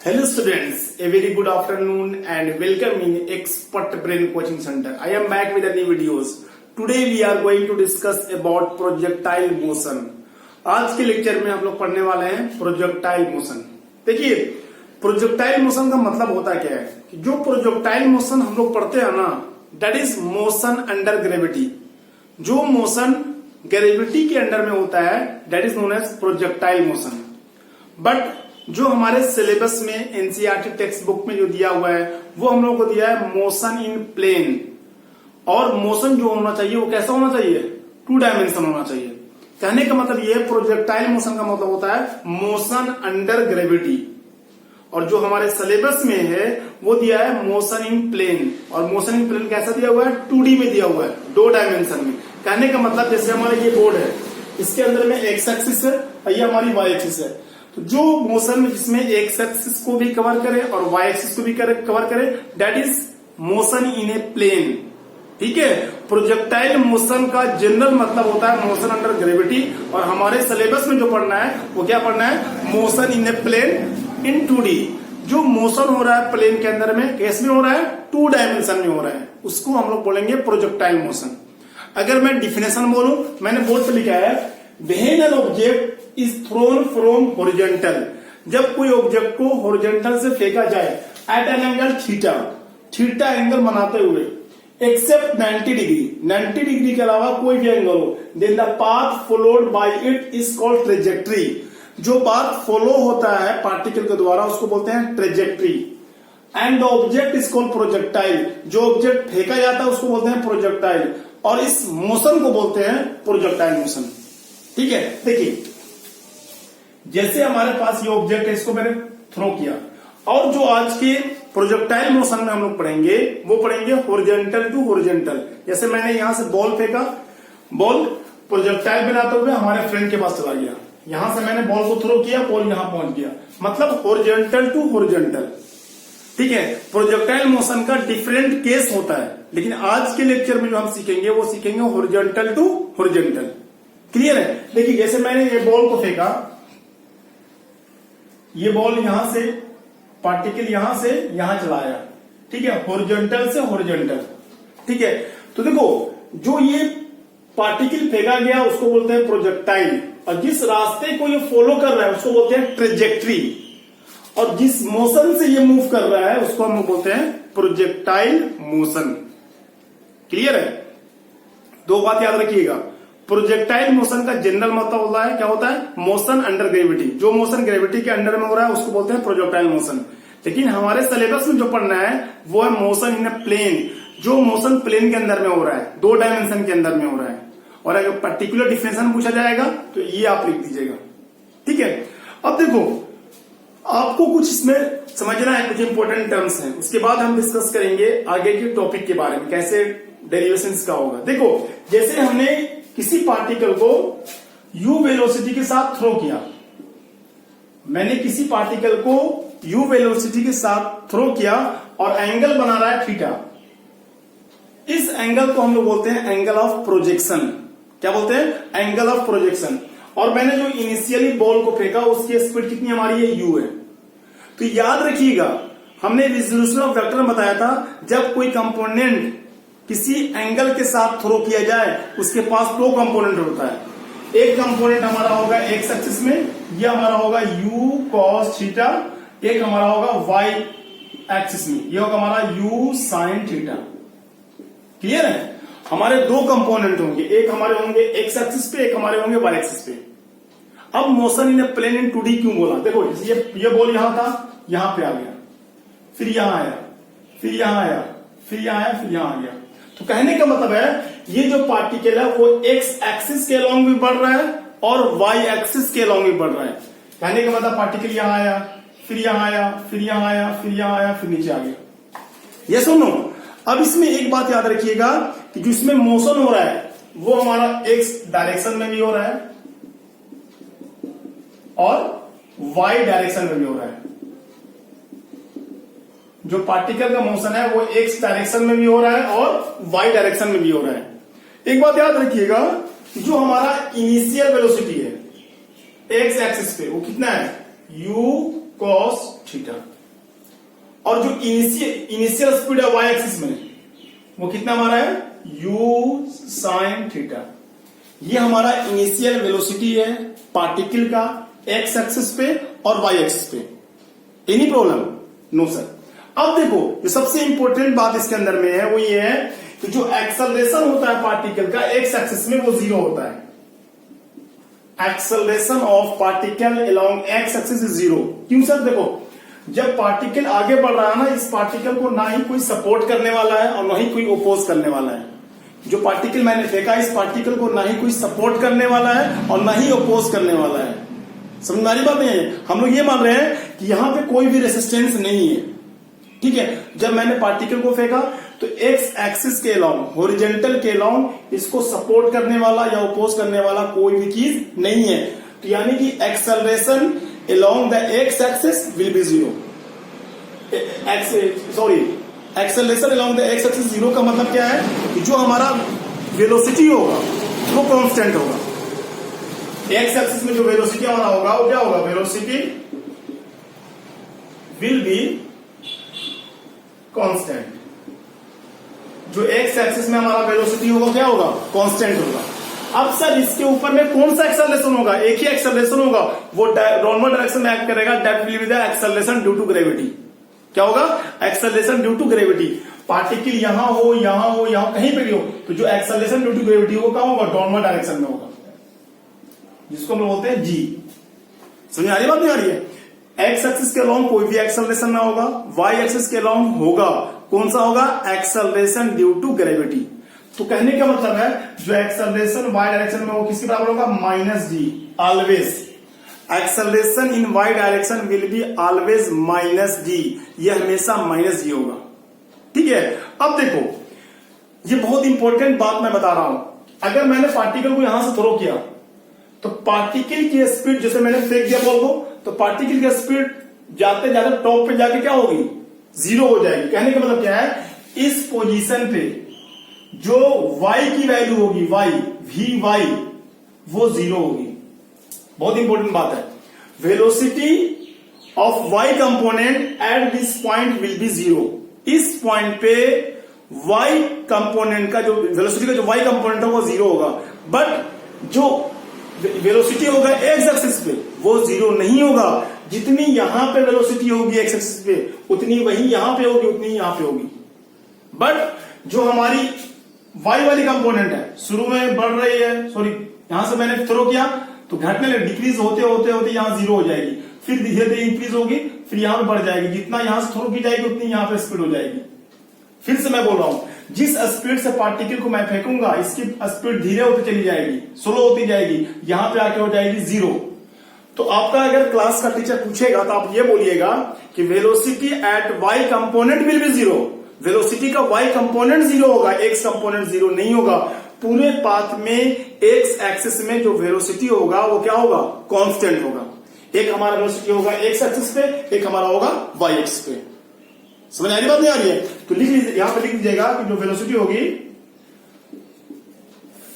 Hello students, a very good afternoon and welcome in Expert Brain Coaching Center. I am back with a new videos. Today we are going to discuss about projectile motion. आज के lecture में हम लोग पढ़ने वाले हैं projectile motion. देखिए projectile motion का मतलब होता क्या है कि जो प्रोजेक्टाइल मोशन हम लोग पढ़ते हैं ना, that is motion under gravity. जो मोशन ग्रेविटी के अंडर में होता है that is known as projectile motion. But जो हमारे सिलेबस में एनसीईआरटी टेक्स्ट बुक में जो दिया हुआ है वो हम लोग को दिया है मोशन इन प्लेन। और मोशन जो होना चाहिए वो कैसा होना चाहिए, 2 डायमेंशन होना चाहिए। कहने का मतलब ये प्रोजेक्टाइल मोशन का मतलब होता है मोशन अंडर ग्रेविटी। और जो हमारे सिलेबस में है वो दिया है मोशन इन प्लेन। और मोशन इन प्लेन कैसा दिया हुआ है, 2D में दिया हुआ है, 2 डायमेंशन में। कहने का मतलब जैसे हमारा ये बोर्ड है, इसके अंदर में एक्स एक्सिस है और ये हमारी वाई एक्सिस है। तो जो मोशन में जिसमें एक्स एक्सिस को भी कवर करे और वाई एक्सिस को भी कवर करे that is motion in a plane. ठीक है, प्रोजेक्टाइल मोशन का जनरल मतलब होता है मोशन अंडर ग्रेविटी। और हमारे सिलेबस में जो पढ़ना है वो क्या पढ़ना है, motion in a plane in 2D। जो मोशन हो रहा है प्लेन के अंदर में कैसे में हो रहा है, 2 डायमेंशन में हो रहा है, उसको हम लोग बोलेंगे प्रोजेक्टाइल मोशन। अगर मैं डिफिनेशन बोलूं, मैंने बोर्ड पे लिखा है when an object is thrown from horizontal. जब कोई ऑब्जेक्ट को हॉरिजॉन्टल से फेंका जाए at an angle theta angle बनाते हुए एक्सेप्ट 90 डिग्री के अलावा कोई भी एंगल हो, then the path followed by it is called trajectory. जो पाथ फॉलो होता है पार्टिकल के द्वारा उसको बोलते हैं trajectory. And the object is called projectile. जो ऑब्जेक्ट फेंका जाता है उसको बोलते हैं प्रोजेक्टाइल। और इस मोशन को बोलते हैं प्रोजेक्टाइल मोशन। ठीक है, देखिए जैसे हमारे पास ये ऑब्जेक्ट है, इसको मैंने थ्रो किया। और जो आज के प्रोजेक्टाइल मोशन में हम लोग पढ़ेंगे वो पढ़ेंगे हॉरिजॉन्टल टू हॉरिजॉन्टल। जैसे मैंने यहां से बॉल फेंका, बॉल प्रोजेक्टाइल बनाते हुए हमारे फ्रेंड के पास चला गया। यहां से मैंने बॉल को थ्रो किया, बॉल यहां पहुंच गया, मतलब हॉरिजॉन्टल टू हॉरिजॉन्टल। ठीक है, प्रोजेक्टाइल मोशन का डिफरेंट केस होता है, लेकिन आज के लेक्चर में जो हम सीखेंगे वो सीखेंगे हॉरिजॉन्टल टू हॉरिजॉन्टल। क्लियर है? देखिए जैसे मैंने ये बॉल को फेंका, ये बॉल यहां से पार्टिकल यहां से यहां चला आया। ठीक है, हॉरिजॉन्टल से हॉरिजॉन्टल। ठीक है, तो देखो जो ये पार्टिकल फेंका गया उसको बोलते हैं प्रोजेक्टाइल। और जिस रास्ते को ये फॉलो कर रहा है उसको बोलते हैं ट्रेजेक्ट्री। और जिस मोशन से ये मूव कर रहा है उसको हम बोलते हैं प्रोजेक्टाइल मोशन। क्लियर है? 2 बात याद रखिएगा। प्रोजेक्टाइल मोशन का जनरल मतलब होता है क्या होता है, मोशन अंडर ग्रेविटी। जो मोशन ग्रेविटी के अंडर में हो रहा है उसको बोलते हैं प्रोजेक्टाइल मोशन। लेकिन हमारे सिलेबस में जो पढ़ना है वो है मोशन इन ए प्लेन। जो मोशन प्लेन के अंदर में हो रहा है, 2 डायमेंशन के अंदर में हो रहा है। और अगर पर्टिकुलर डिफिनेशन पूछा जाएगा तो ये आप लिख दीजिएगा। ठीक है, अब देखो आपको कुछ इसमें समझना है, कुछ इंपॉर्टेंट टर्म्स हैं। उसके बाद हम डिस्कस करेंगे आगे के टॉपिक के बारे में, कैसे डेरिवेशन का होगा। देखो जैसे हमने किसी पार्टिकल को u वेलोसिटी के साथ थ्रो किया, मैंने किसी पार्टिकल को u वेलोसिटी के साथ थ्रो किया और एंगल बना रहा है थीटा। इस एंगल को हम लोग बोलते हैं एंगल ऑफ प्रोजेक्शन। क्या बोलते हैं, एंगल ऑफ प्रोजेक्शन। और मैंने जो इनिशियली बॉल को फेंका उसकी स्पीड कितनी हमारी है, u है। तो याद रखिएगा हमने रिजोल्यूशन ऑफ वेक्टर में बताया था, जब कोई कंपोनेंट किसी एंगल के साथ थ्रो किया जाए उसके पास 2 कंपोनेंट होता है। एक कंपोनेंट हमारा होगा एक्स एक्सिस में, ये हमारा होगा u cos थीटा। एक हमारा होगा y एक्सिस में, ये होगा हमारा u sin थीटा। क्लियर है? हमारे 2 कंपोनेंट होंगे, एक हमारे होंगे एक्स एक्सिस पे, एक हमारे होंगे y एक्सिस पे। अब motion in a plane in 2D क्यों बोला, देखो ये बॉल यहां था, यहां पे आ गया, फिर यहां आया, फिर यहां आया, फिर यहां आया, फिर यहां आ गया। तो कहने का मतलब है ये जो पार्टिकल है वो एक्स एक्सिस के अलोंग भी बढ़ रहा है और वाई एक्सिस के अलोंग भी बढ़ रहा है। कहने का मतलब पार्टिकल यहां आया, फिर यहां आया, फिर यहां आया, फिर यहां आया, फिर नीचे आ गया। ये सुनो, अब इसमें एक बात याद रखिएगा कि जो इसमें मोशन हो रहा है वो हमारा एक्स डायरेक्शन में भी हो रहा है और वाई डायरेक्शन में भी हो रहा है। जो पार्टिकल का मोशन है वो एक्स डायरेक्शन में भी हो रहा है और वाई डायरेक्शन में भी हो रहा है। एक बात याद रखिएगा, जो हमारा इनिशियल वेलोसिटी है एक्स एक्सिस पे वो कितना है, u cos थीटा। और जो इनिशियल स्पीड है वाई एक्सिस में वो कितना हमारा है u sin थीटा। ये हमारा इनिशियल वेलोसिटी है पार्टिकल का एक्स एक्सिस पे और वाई एक्सिस पे। Any problem? No sir. अब देखो जो सबसे इंपॉर्टेंट बात इसके अंदर में है वो ये है कि जो एक्सेलरेशन होता है पार्टिकल का एक्स एक्सिस में वो 0 होता है। Acceleration of particle along x axis is 0। क्यों सर? देखो जब पार्टिकल आगे बढ़ रहा है ना, इस पार्टिकल को ना ही कोई सपोर्ट करने वाला है और ना ही कोई ओपोज करने वाला है। जो पार्टिकल मैंने फेंका इस पार्टिकल को ना ही कोई सपोर्ट करने वाला है और ना ही ओपोज करने वाला है। समझ में आ रही बात नहीं है? हम लोग ये मान रहे हैं कि यहां पे कोई भी रेसिस्टेंस नहीं है। ठीक है, जब मैंने पार्टिकल को फेंका तो एक्स एक्सिस के अलोंग, हॉरिजॉन्टल के अलोंग इसको सपोर्ट करने वाला या ओपोज करने वाला कोई भी चीज नहीं है। तो यानी कि acceleration along the x axis will be 0। Acceleration along the x axis 0 का मतलब क्या है कि जो हमारा वेलोसिटी होगा वो कांस्टेंट होगा। एक्स एक्सिस में जो वेलोसिटी हमारा होगा वो क्या होगा? Velocity will be constant. जो एक्स एक्सिस में हमारा वेलोसिटी होगा क्या होगा? कांस्टेंट होगा। अब सर इसके ऊपर में कौन सा एक्सेलरेशन होगा? एक ही एक्सेलरेशन होगा, वो नॉर्मल डायरेक्शन में एक्ट करेगा। That will be the acceleration due to gravity. क्या होगा? Acceleration due to gravity. Particle यहां हो यहां कहीं पे भी हो तो जो एक्सेलरेशन ड्यू टू ग्रेविटी वो क्या होगा? नॉर्मल डायरेक्शन में होगा, जिसको हम बोलते हैं जी। समझ आ रही बात नहीं आ रही है? एक्स एक्सिस के अलोंग कोई भी एक्सेलरेशन ना होगा, वाई एक्सिस के अलोंग होगा। कौन सा होगा? Acceleration due to gravity. तो कहने का मतलब है जो एक्सेलरेशन वाई डायरेक्शन में वो किसके बराबर होगा? Minus G. Always acceleration in Y direction will be always minus G. ये हमेशा माइनस जी होगा। ठीक है, अब देखो ये बहुत इंपॉर्टेंट बात मैं बता रहा हूं। अगर मैंने पार्टिकल को यहां से थ्रो किया तो पार्टिकल की स्पीड, जैसे मैंने फेंक दिया बॉल को, तो पार्टिकल की स्पीड जाते जाते टॉप पे जाके क्या होगी? 0 हो जाएगी। कहने का मतलब क्या है? इस पोजीशन पे जो y की वैल्यू होगी, y vy, वो 0 होगी। बहुत इंपॉर्टेंट बात है। Velocity of y component at this point will be 0। इस पॉइंट पे y कंपोनेंट का जो वेलोसिटी का जो y कंपोनेंट है वो 0 होगा। बट जो वेलोसिटी होगा एक्स एक्सिस पे वो 0 नहीं होगा। जितनी यहां पे वेलोसिटी होगी एक्स एक्सिस पे उतनी वही यहां पे होगी, उतनी यहां पे होगी। बट जो हमारी वाई वाली कंपोनेंट है शुरू में बढ़ रही है, सॉरी यहां से मैंने थ्रो किया तो घटने लगे, डिक्रीज होते होते होते यहां 0 हो जाएगी, फिर धीरे धीरे इंक्रीज होगी, फिर यहां पे बढ़ जाएगी। जितना यहां से थ्रो की जाएगी उतनी यहां पे स्पीड हो जाएगी। फिर से मैं बोल रहा हूं, जिस स्पीड से पार्टिकल को मैं फेंकूंगा इसकी स्पीड धीरे होती चली जाएगी, स्लो होती जाएगी, यहां पे आके हो जाएगी 0। तो आपका अगर क्लास का टीचर पूछेगा तो आप ये बोलिएगा कि velocity at y component will be 0। Velocity का वाई कंपोनेंट 0 होगा, एक्स कंपोनेंट 0 नहीं होगा। पूरे पाथ में एक्स एक्सिस में जो वेलोसिटी होगा वो क्या होगा? कांस्टेंट होगा। एक हमारा वेलोसिटी होगा एक्स एक्सिस पे, एक हमारा होगा वाई एक्सिस पे। समझ आ रही बात नहीं आ रही है? तो लिख लीजिए, यहां पे लिख दीजिएगा कि जो वेलोसिटी होगी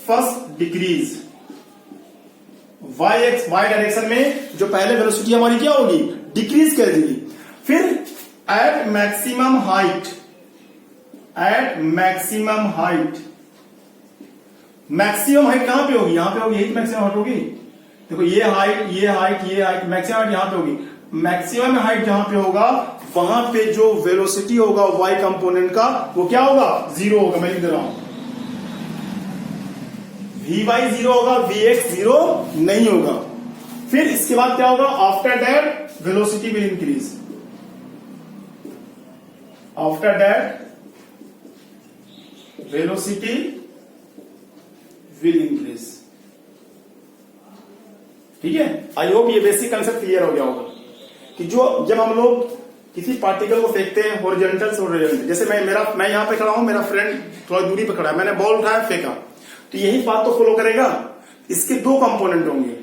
फर्स्ट डिक्रीज वाई डायरेक्शन में, जो पहले वेलोसिटी हमारी क्या होगी? डिक्रीज कर देगी। फिर at maximum height, maximum height कहां पे होगी? यहां पे होगी, यही मैक्सिमम हाइट होगी। देखो ये हाइट मैक्सिमम हाइट यहां पे होगी। मैक्सिमम हाइट जहां पे होगा वहां पे जो वेलोसिटी होगा वाई कंपोनेंट का वो क्या होगा? 0 होगा। मैं लिख दे रहा हूं vy 0 होगा, vx 0 नहीं होगा। फिर इसके बाद क्या होगा? After that velocity will increase. After that velocity will increase. ठीक है, आई होप ये बेसिक कंसेप्ट क्लियर हो गया होगा कि जो जब हम लोग किसी पार्टिकल को फेंकते हैं हॉरिजॉन्टल से हॉरिजॉन्टल, जैसे मैं यहां पे खड़ा हूं, मेरा फ्रेंड थोड़ा दूरी पे खड़ा है, मैंने बॉल उठाया फेंका, तो यही बात तो फॉलो करेगा। इसके दो कंपोनेंट होंगे,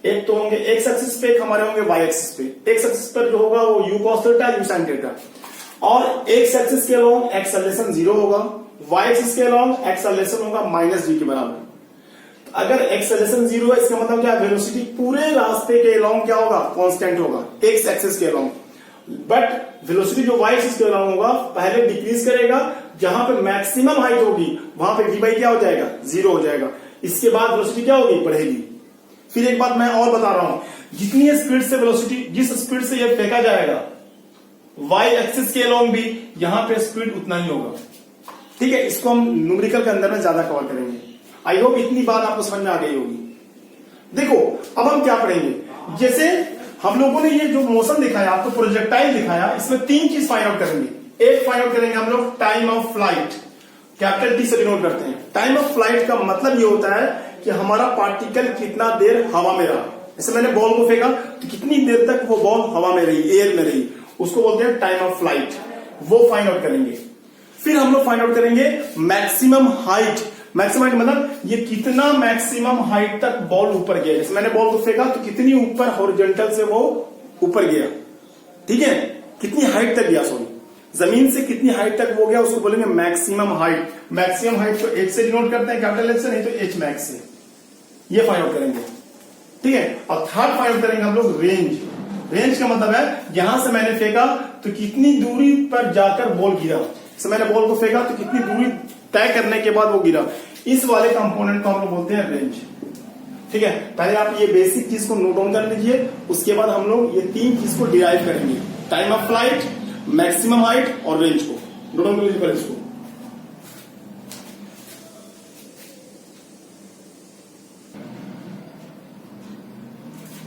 एक तो होंगे एक्स एक्सिस पे, एक हमारे होंगे वाई एक्सिस पे। एक्स एक्सिस पर जो होगा वो you cos theta, you sine theta, और एक्स एक्सिस के अलोंग एक्सेलरेशन 0 होगा, वाई एक्सिस के अलोंग एक्सेलरेशन होगा माइनस जी के बराबर। तो अगर एक्सेलरेशन 0 है इसका मतलब क्या? वेलोसिटी पूरे रास्ते के अलोंग क्या होगा? कांस्टेंट होगा एक्स एक्सिस के अलोंग। बट वेलोसिटी जो वाई एक्सिस के अराउंड होगा पहले डिक्रीज करेगा, जहां पे मैक्सिमम हाइट होगी वहां पे वी बाई क्या हो जाएगा, 0 हो जाएगा। इसके बाद वेलोसिटी क्या होगी, बढ़ेगी। फिर एक बात मैं और बता रहा हूं, जितनी स्पीड से वेलोसिटी, जिस स्पीड से ये फेंका जाएगा वाई एक्सिस के अलोंग भी यहां पे स्पीड उतना ही होगा। ठीक है, इसको हम न्यूमेरिकल के अंदर में ज्यादा कवर करेंगे। आई होप इतनी बात आपको समझ में आ गई होगी। देखो अब हम क्या पढ़ेंगे, जैसे हम लोगों ने ये जो मोशन दिखाया आपको, प्रोजेक्टाइल दिखाया, इसमें 3 चीज फाइंड आउट करेंगे। एक फाइंड आउट करेंगे हम लोग time of flight, capital T से डिनोट करते हैं। टाइम ऑफ फ्लाइट का मतलब ये होता है कि हमारा पार्टिकल कितना देर हवा में रहा। जैसे मैंने बॉल को फेंका तो कितनी देर तक वो बॉल हवा में रही, एयर में रही, उसको बोलते हैं टाइम ऑफ फ्लाइट। वो फाइंड आउट करेंगे। फिर हम लोग फाइंड आउट करेंगे मैक्सिमम हाइट। मैक्सिमम हाइट मतलब ये कितना मैक्सिमम हाइट तक बॉल ऊपर गया। जैसे मैंने बॉल को फेंका तो कितनी ऊपर हॉरिजॉन्टल से वो ऊपर गया, ठीक है, कितनी हाइट तक गया, सॉरी जमीन से कितनी हाइट तक वो गया, उसको बोलेंगे मैक्सिमम हाइट। मैक्सिमम हाइट को एच से डिनोट करते हैं, कैपिटल एच से, नहीं तो एच मैक्स से। ये फाइंड आउट करेंगे, ठीक है। और थर्ड फाइंड आउट करेंगे हम लोग रेंज। रेंज का मतलब है यहां से मैंने फेंका तो कितनी दूरी पर जाकर बॉल गिरा। जैसे मैंने बॉल को फेंका तो कितनी दूरी तय करने के बाद वो गिरा। इस वाले कंपोनेंट को हम लोग बोलते हैं रेंज, ठीक है। पहले आप ये बेसिक चीज को नोट डाउन कर लीजिए, उसके बाद हम लोग ये 3 चीज को डिराइव करेंगे, time of flight, maximum height और रेंज को। नोट डाउन कर लीजिए पहले इसको।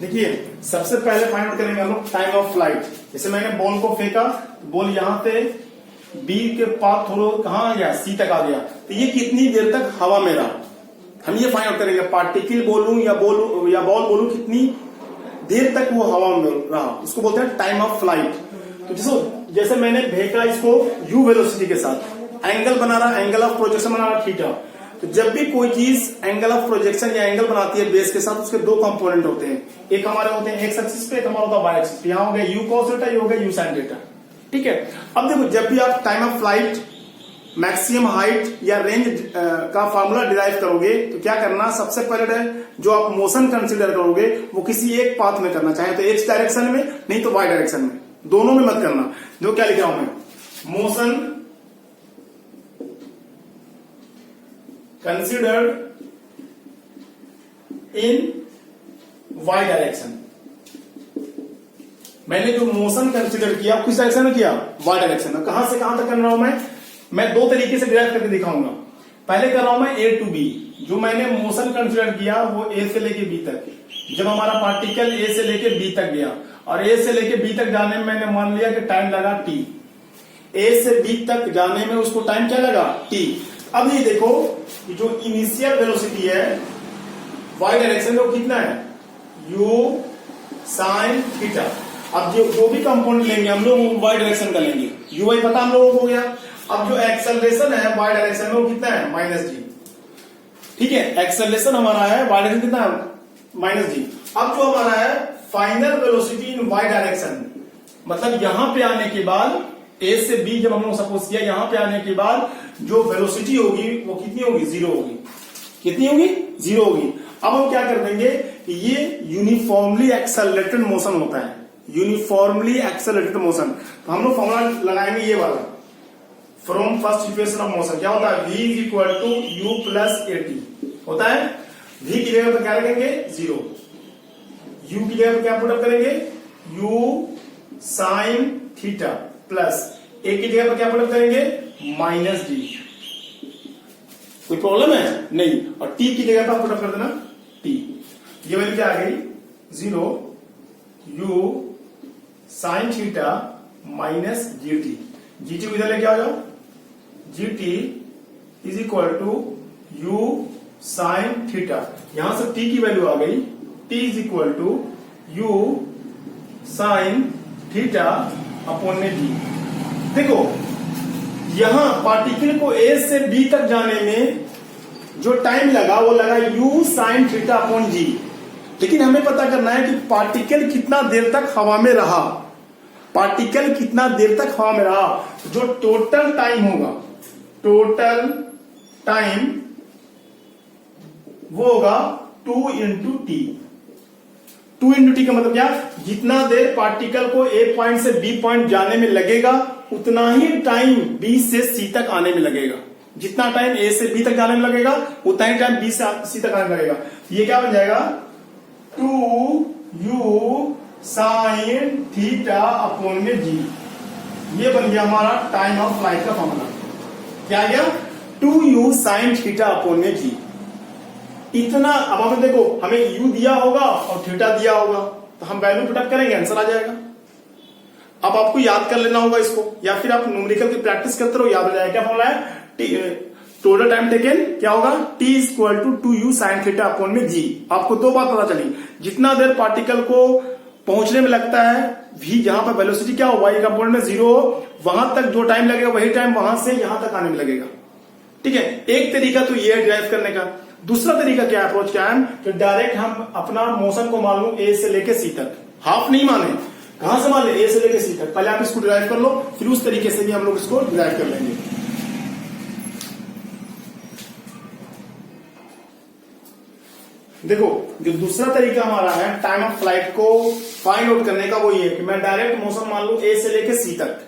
देखिए सबसे पहले फाइंड आउट करेंगे हम लोग टाइम ऑफ फ्लाइट। जैसे मैंने बॉल को फेंका, बॉल यहां से बी के पास थोड़ा कहां आ गया, सी तक आ गया, तो ये कितनी देर तक हवा में रहा, हम ये फाइंड आउट करेंगे। पार्टिकल बोलूं या बॉल बोलूं कितनी देर तक वो हवा में रहा, उसको बोलते हैं टाइम ऑफ फ्लाइट। तो जैसे मैंने फेंका इसको यू वेलोसिटी के साथ, एंगल बना रहा, एंगल ऑफ प्रोजेक्शन बना रहा थीटा। तो जब भी कोई चीज एंगल ऑफ प्रोजेक्शन या एंगल बनाती है बेस के साथ, उसके 2 कंपोनेंट होते हैं। एक हमारे होते हैं एक्स एक्सिस पे, एक हमारा होता है वाई एक्सिस पे। यहाँ हो गया यू कॉस थीटा, ये हो गया यू साइन थीटा, ठीक है। अब देखो जब भी आप time of flight, maximum height या रेंज का फॉर्मूला डिराइव करोगे तो क्या करना, सबसे पहले जो आप मोशन कंसीडर करोगे वो किसी एक पाथ में करना, चाहे तो एक्स डायरेक्शन में, नहीं तो वाई डायरेक्शन में, दोनों में मत करना। जो क्या लिख रहा हूं मैं, motion considered in y direction. मैंने जो मोशन कंसिडर किया किस डायरेक्शन में किया, y डायरेक्शन में। कहां से कहां तक कर रहा हूं मैं 2 तरीके से डिराइव करके दिखाऊंगा। पहले कर रहा हूं मैं A to B। जो मैंने मोशन कंसिडर किया वो A से लेके B तक। जब हमारा पार्टिकल A से लेके B तक गया और A से लेके B तक जाने में मैंने मान लिया कि टाइम लगा T। A से B तक जाने में उसको टाइम क्या लगा, T। अब ये देखो जो इनिशियल वेलोसिटी है y डायरेक्शन में वो कितना है, u साइन थीटा। अब जो भी कंपोनेंट लेंगे हम लोग वो y डायरेक्शन का लेंगे, u पता हम लोगों को हो गया। अब जो एक्सेलरेशन है y डायरेक्शन में वो कितना है, -g, ठीक है। एक्सेलरेशन हमारा है y डायरेक्शन कितना है, -g। अब जो हमारा है फाइनल वेलोसिटी इन y डायरेक्शन, मतलब यहां पे आने के बाद A से B जब हम लोग सपोज किया, यहां पे आने के बाद जो वेलोसिटी होगी वो कितनी होगी, 0 होगी। कितनी होगी, 0 होगी। अब हम क्या कर देंगे कि ये यूनिफॉर्मली एक्सेलरेटेड मोशन होता है, यूनिफॉर्मली एक्सेलरेटेड मोशन। तो हम लोग फॉर्मूला लगाएंगे ये वाला, from first equation of motion क्या होता है, v is equal to u plus at होता है। v की जगह पर क्या रखेंगे, 0। u की जगह पर क्या पुटअप करेंगे, u sine theta plus a की जगह पर क्या पुटअप करेंगे, -g। कोई प्रॉब्लम है नहीं। और t की जगह पर पुटअप कर देना t। ये वैल्यू क्या आ गई, 0 u sine theta minus gt। gt को इधर लेके आ जाओ, gt is equal to u sine theta. यहां से t की वैल्यू आ गई, t is equal to u sine theta upon में g। देखो यहां पार्टिकल को A से B तक जाने में जो टाइम लगा वो लगा u sine theta upon g। लेकिन हमें पता करना है कि पार्टिकल कितना देर तक हवा में रहा, पार्टिकल कितना देर तक हवा में रहा। जो टोटल टाइम होगा, टोटल टाइम वो होगा 2 × t। टू इंटू टी का मतलब क्या, जितना देर पार्टिकल को ए पॉइंट से बी पॉइंट जाने में लगेगा उतना ही टाइम बी से सी तक आने में लगेगा। जितना टाइम ए से बी तक जाने में लगेगा उतना ही टाइम बी से सी तक आने में लगेगा। ये क्या बन जाएगा, 2u साइन थीटा अपॉन में जी। ये बन गया हमारा टाइम ऑफ फ्लाइट का फॉर्मूला। क्या गया, 2u साइन थीटा अपॉन में जी। इतना, अब हमें देखो हमें u दिया होगा और थीटा दिया होगा तो हम वैल्यू पुटअप करेंगे, आंसर आ जाएगा। अब आपको याद कर लेना होगा इसको, या फिर आप न्यूमेरिकल की प्रैक्टिस करते रहो, याद हो जाएगा। क्या फॉर्मूला है, टोटल टाइम टेकन क्या होगा, t equal to 2u sine theta upon में g। आपको दो बात पता चली, जितना देर पार्टिकल को पहुंचने में लगता है v, जहां पर वेलोसिटी क्या हो, y कंपोनेंट में 0 हो, वहां तक जो टाइम लगेगा वही टाइम वहां से यहां तक आने में लगेगा। ठीक है, एक तरीका तो ये है ड्राइव करने का। दूसरा तरीका क्या है, अप्रोच क्या है, कि डायरेक्ट हम अपना मोशन को मान लो ए से लेके सी तक, हाफ नहीं माने, कहां से मान ले, ए से लेके सी तक। पहले आप इसको ड्राइव कर लो, फिर उस तरीके से भी हम लोग इसको ड्राइव कर लेंगे। देखो, जो दूसरा तरीका हमारा है टाइम ऑफ फ्लाइट को फाइंड आउट करने का, वो ये है कि मैं डायरेक्ट मोशन मान लू ए से लेके सी तक।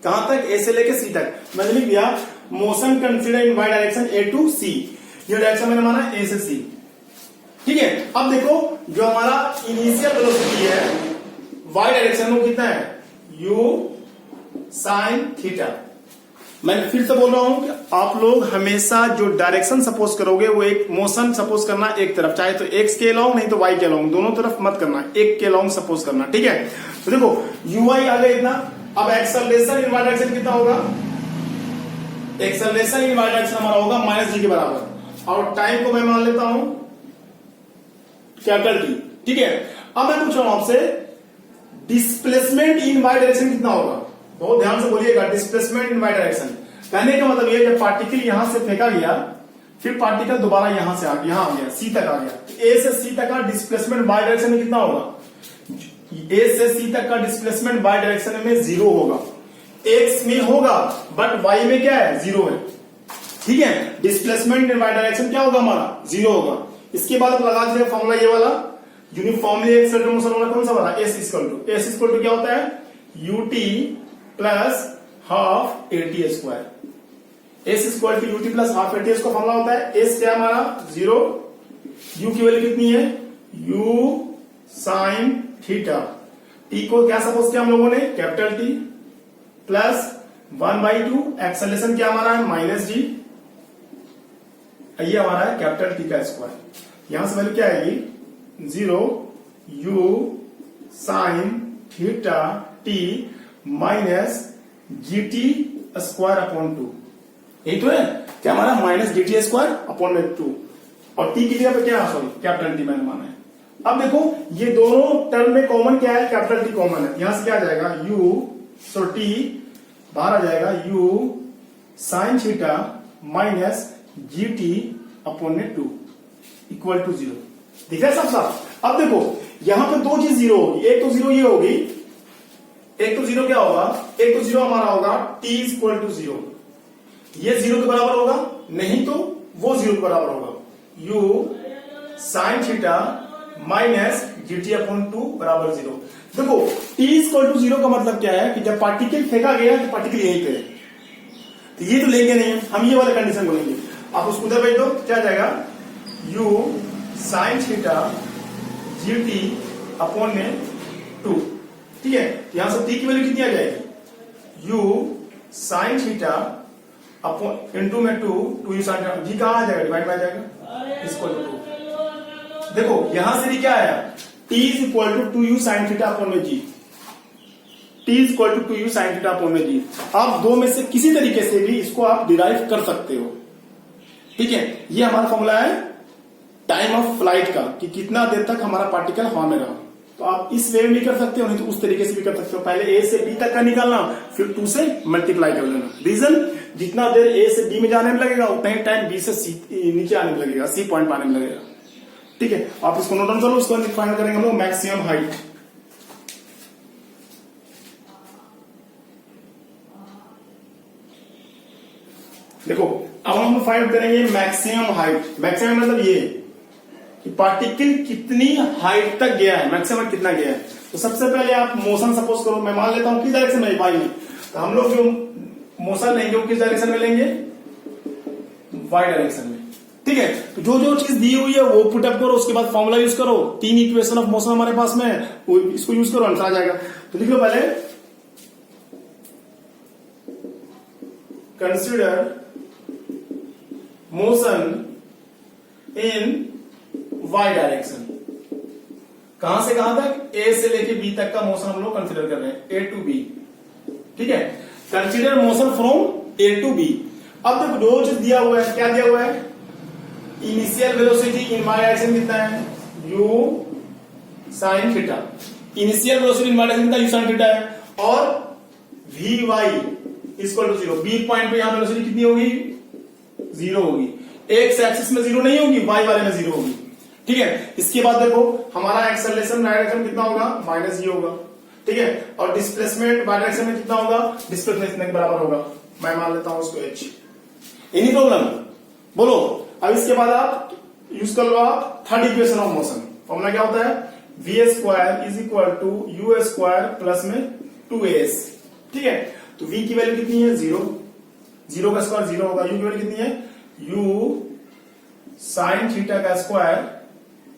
कहां तक, ए से लेके सी तक। मैंने लिख दिया motion consider in Y direction A to C. ये डायरेक्शन मैंने माना ए से सी। ठीक है, अब देखो जो हमारा इनिशियल वेलोसिटी है वाई डायरेक्शन में कितना है, u साइन थीटा। मैं फिर से बोल रहा हूं कि आप लोग हमेशा जो डायरेक्शन सपोज करोगे वो एक मोशन सपोज करना एक तरफ, चाहे तो एक्स के अलोंग नहीं तो वाई के अलोंग, दोनों तरफ मत करना, एक के अलोंग सपोज करना। ठीक है, तो देखो ui आ गया इतना। अब एक्सेलरेशन इन वाई डायरेक्शन कितना होगा, एक्सेलरेशन इन वाई डायरेक्शन हमारा होगा माइनस जी के बराबर, और टाइम को मैं मान लेता हूं कैपिटल टी। ठीक है, अब मैं पूछ रहा हूं आपसे डिस्प्लेसमेंट इन वाई डायरेक्शन कितना होगा। बहुत ध्यान से बोलिएगा, डिस्प्लेसमेंट इन वाई डायरेक्शन कहने का मतलब ये, जब पार्टिकल यहां से फेंका गया फिर पार्टिकल दोबारा यहां से यहां आ गया, सी तक आ गया, तो ए से सी तक का डिस्प्लेसमेंट वाई डायरेक्शन में कितना होगा, ए से सी तक का डिस्प्लेसमेंट वाई डायरेक्शन में 0 होगा। एक्स में होगा बट वाई में क्या है, 0 है। ठीक है, डिस्प्लेसमेंट इन वाई डायरेक्शन क्या होगा हमारा, 0 होगा। इसके बाद लगा दीजिए फॉर्मूला ये वाला, यूनिफॉर्मली एक्सेलरेटेड मोशन वाला कौन सा वाला, एस इक्वल टू क्या होता है, ut plus half at square. S equal to ut plus half at का फॉर्मूला होता है, एस क्या हमारा 0, यू की वैल्यू कितनी है, यू साइन थीटा, टी को क्या सपोज किया हम लोगों ने, कैपिटल टी, प्लस 1/2, एक्सेलरेशन क्या हमारा है माइनस जी, ये हमारा है कैपिटल टी का स्क्वायर। यहां से वैल्यू क्या आएगी, 0 u sine theta T minus G T square upon 2। यही तो है क्या हमारा, minus G T square upon में 2, और टी की जगह पे क्या, सॉरी कैपिटल टी मैंने माना है। अब देखो ये दोनों टर्म में कॉमन क्या है, कैपिटल टी कॉमन है, यहां से क्या आ जाएगा, u, सो टी बाहर आ जाएगा, u sine theta minus G T upon में 2 इक्वल टू 0। दिख रहा है सब साफ। अब देखो यहां पे दो चीज 0 होगी, एक तो 0 ये होगी, एक तो 0 क्या होगा, एक तो 0 हमारा होगा t इक्वल टू 0, ये 0 के बराबर होगा, नहीं तो वो 0 के बराबर होगा, u sine theta minus G T upon 2 बराबर 0। देखो t इक्वल टू 0 का मतलब क्या है कि जब पार्टिकल फेंका गया तो पार्टिकल यहीं पे है, तो ये तो लेंगे नहीं, हम ये वाले कंडीशन को लेंगे। आप उसको उधर भेज दो, क्या जाएगा, u sine theta G T upon में 2। ठीक है, यहां से t की वैल्यू कितनी आ जाएगी, u sine theta upon into में 2 यू साइन, जी कहां आ जाएगा, डिवाइड में आ जाएगा, इक्वल टू 2। देखो यहां से भी क्या आया, t is equal to 2u sine theta upon में g, t is equal to 2u sine theta upon में जी। आप दो में से किसी तरीके से भी इसको आप डिराइव कर सकते हो। ठीक है, ये हमारा फॉर्मूला है टाइम ऑफ फ्लाइट का, कि कितना देर तक हमारा पार्टिकल हवा में रहा। तो आप इस वे में भी कर सकते हो, नहीं तो उस तरीके से भी कर सकते हो, पहले ए से बी तक का निकालना, फिर 2 से मल्टीप्लाई कर लेना। रीजन, जितना देर ए से बी में जाने में लगेगा उतना ही टाइम बी से सी नीचे आने में लगेगा, सी पॉइंट पाने में लगेगा। ठीक है, आप इसको नोट डाउन करो, उसको फाइंड करेंगे हम लोग मैक्सिमम हाइट। देखो अब हम फाइंड करेंगे मैक्सिमम हाइट। मैक्सिमम मतलब ये कि पार्टिकल कितनी हाइट तक गया है, मैक्सिमम कितना गया है। तो सबसे पहले आप मोशन सपोज करो, मैं मान लेता हूं किस डायरेक्शन में, वाई में। तो हम लोग जो मोशन लेंगे वो किस डायरेक्शन में लेंगे, वाई डायरेक्शन में। ठीक है, तो जो जो चीज दी हुई है वो पुटअप करो, उसके बाद फॉर्मूला यूज करो, 3 इक्वेशन ऑफ मोशन हमारे पास में है, वो इसको यूज करो, आंसर आ जाएगा। तो लिख लो पहले, consider motion in Y direction. कहां से कहां तक, ए से लेके बी तक का मोशन हम लोग कंसिडर कर रहे हैं, ए टू बी। ठीक है, consider motion from A to B. अब देखो जो चीज दिया हुआ है, क्या दिया हुआ है, initial velocity in Y direction कितना है, u sin theta. Initial velocity in Y direction कितना, u sin थीटा है, और vy equal to 0। B point पे यहां वेलोसिटी कितनी होगी, 0 होगी। एक्स एक्सिस में 0 नहीं होगी, वाई वाले में 0 होगी। ठीक है, इसके बाद देखो हमारा एक्सेलरेशन डायरेक्शन कितना होगा, माइनस जी होगा। ठीक है, और डिस्प्लेसमेंट वाई डायरेक्शन में कितना होगा, डिस्प्लेसमेंट इतने के बराबर होगा। मैं मान लेता हूं उसको h। एनी प्रॉब्लम बोलो। अब इसके बाद आप यूज कर लो आप third equation of motion. Formula क्या होता है, v square is equal to u square plus में 2as। ठीक है, तो v की वैल्यू कितनी है, 0। 0 का स्क्वायर 0 होगा। u की वैल्यू कितनी है, u sin थीटा का स्क्वायर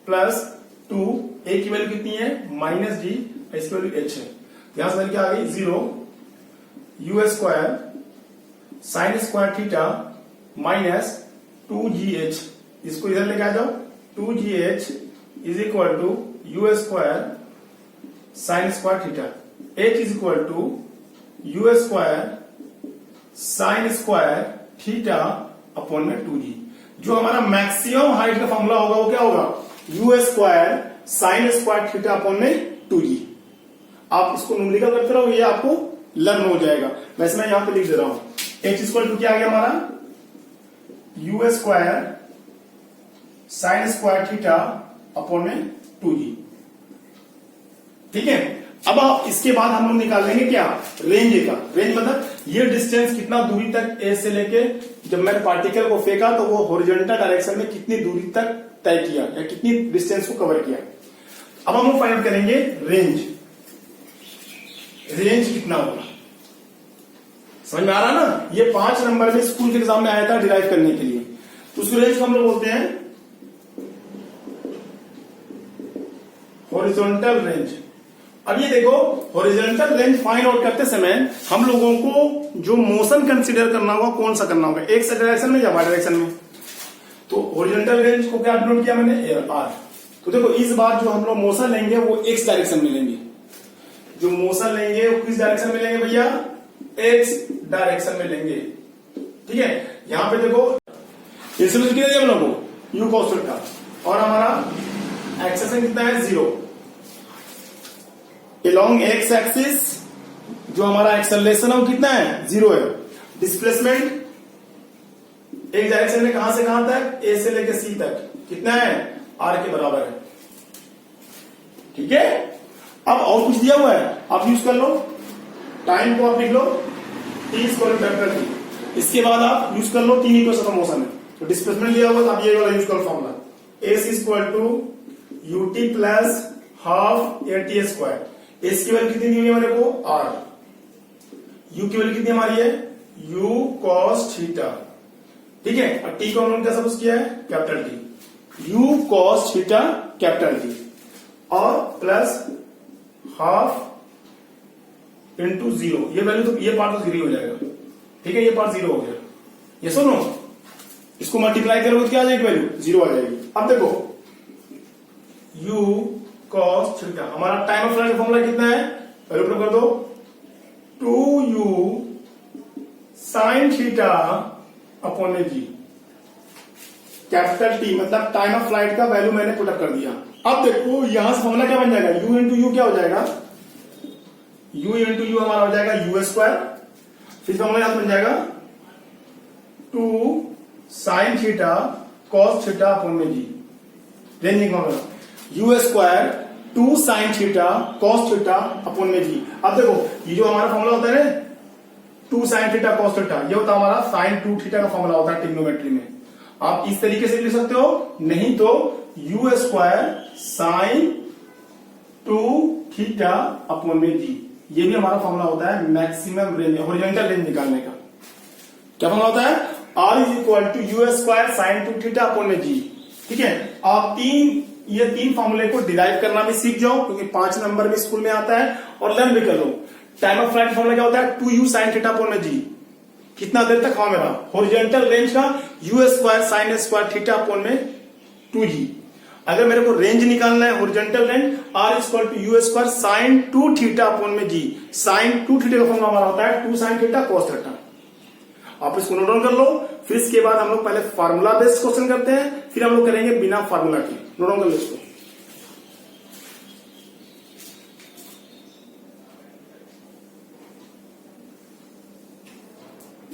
प्लस 2, a की वैल्यू कितनी है, माइनस d, इसकी वैल्यू h है। यहां से वैल्यू क्या आ गई, 0 u square sine square theta minus 2gh। इसको इधर लेके आ जाओ, 2gh is equal to u square sine square theta, h is equal to u square sine square theta upon में 2g। जो हमारा मैक्सिमम हाइट का फॉर्मूला होगा वो क्या होगा, you square sine square theta upon में 2g। आप इसको न्यूमेरिकल करते रहो, ये आपको लर्न हो जाएगा। वैसे मैं यहां पे लिख दे रहा हूं, h इक्वल टू क्या आ गया हमारा, you square sine square theta upon में 2g। ठीक है, अब आप इसके बाद हम लोग निकाल लेंगे क्या, रेंज का। रेंज मतलब ये डिस्टेंस कितना दूरी तक ए से लेके, जब मैंने पार्टिकल को फेंका तो वो हॉरिजॉन्टल डायरेक्शन में कितनी दूरी तक तय किया या कितनी डिस्टेंस को कवर किया। अब हम लोग फाइंड आउट करेंगे रेंज। रेंज कितना होगा, समझ में आ रहा ना। ये 5 नंबर में स्कूल के एग्जाम में आया था डिराइव करने के लिए। तो उस रेंज को हम लोग बोलते हैं हॉरिजॉन्टल रेंज। अब ये देखो, हॉरिजॉन्टल रेंज फाइंड आउट करते समय हम लोगों को जो मोशन कंसीडर करना होगा, कौन सा करना होगा, एक्स डायरेक्शन में या वाई डायरेक्शन में। तो हॉरिजॉन्टल रेंज को क्या डिनोट किया मैंने, आर। तो देखो इस बार जो हम लोग मोशन लेंगे वो एक्स डायरेक्शन में लेंगे। जो मोशन लेंगे वो किस डायरेक्शन में लेंगे भैया, एक्स डायरेक्शन में लेंगे। ठीक है, यहां पे देखो इंसुलेशन कितना दिया हम लोग को, यू कॉस थीटा, और हमारा एक्सेशन कितना है, 0। एलोंग एक्स एक्सिस जो हमारा एक्सेलरेशन है वो कितना है, 0 है। डिस्प्लेसमेंट एक डायरेक्शन में कहां से कहां तक, ए से लेकर सी तक कितना है, आर के बराबर है। ठीक है, अब और कुछ दिया हुआ है आप यूज कर लो, टाइम को आप लिख लो, टी स्क्वायर फैक्टर टी। इसके बाद आप यूज कर लो 3 इक्वेशन ऑफ मोशन है। तो डिस्प्लेसमेंट लिया हुआ तो आप ये वाला यूज करो formula, s equal to ut plus half a t square. S की वैल्यू कितनी दी हुई है हमारे को, आर। यू की वैल्यू कितनी हमारी है, यू कॉस थीटा। ठीक है, और टी को हम लोगों ने कैसा कुछ किया है, capital T, you cos theta capital T, और प्लस हाफ इंटू 0। ये वैल्यू तो ये पार्ट तो 0 हो जाएगा। ठीक है, ये पार्ट 0 हो गया। ये सुनो, इसको मल्टीप्लाई करोगे तो क्या आ जाएगी वैल्यू, 0 आ जाएगी। अब देखो u cos थीटा, हमारा टाइम ऑफ फ्लाइट का फॉर्मूला कितना है, वैल्यू पुट कर दो, 2u sin थीटा अपॉन में g। कैपिटल टी मतलब टाइम ऑफ फ्लाइट का वैल्यू मैंने पुट अप कर दिया। अब देखो यहां से फॉर्मूला क्या बन जाएगा, u इंटू यू क्या हो जाएगा, u इंटू यू हमारा हो जाएगा यू स्क्वायर, फिर फॉर्मूला बन जाएगा 2 sin theta cos theta upon में g। Ranging formula you square 2 sin theta cos theta upon में g। अब देखो ये जो हमारा फॉर्मूला होता है ना 2 sin थीटा cos थीटा, ये होता है हमारा sin 2 थीटा का फॉर्मूला होता है ट्रिग्नोमेट्री में। आप इस तरीके से लिख सकते हो, नहीं तो you square sine 2 theta upon में जी। ये भी हमारा फॉर्मूला होता है मैक्सिमम रेंज, हॉरिजॉन्टल रेंज निकालने का। क्या फॉर्मूला होता है? Are is equal to u square sine 2 theta upon में जी। ठीक है, आप ये तीन फॉर्मूले को डिराइव करना भी सीख जाओ, क्योंकि 5 नंबर में स्कूल में आता है, और लर्न भी कर लो। टाइम ऑफ फ्लाइट फॉर्मूला क्या होता है? 2u साइन थीटा अपॉन में जी। कितना देर तक हवा में रहा? हॉरिजॉन्टल रेंज का u square sine square theta upon में 2g। अगर मेरे को रेंज निकालना है horizontal range, r is equal to u square sine 2 theta upon में जी। साइन 2 थीटा का फॉर्मूला हमारा होता है 2 साइन थीटा कॉस थीटा। आप इसको नोट डाउन कर लो, फिर इसके बाद हम लोग पहले फार्मूला बेस्ड क्वेश्चन करते हैं, फिर हम लोग करेंगे बिना फार्मूला के। नोट डाउन कर लो इसको।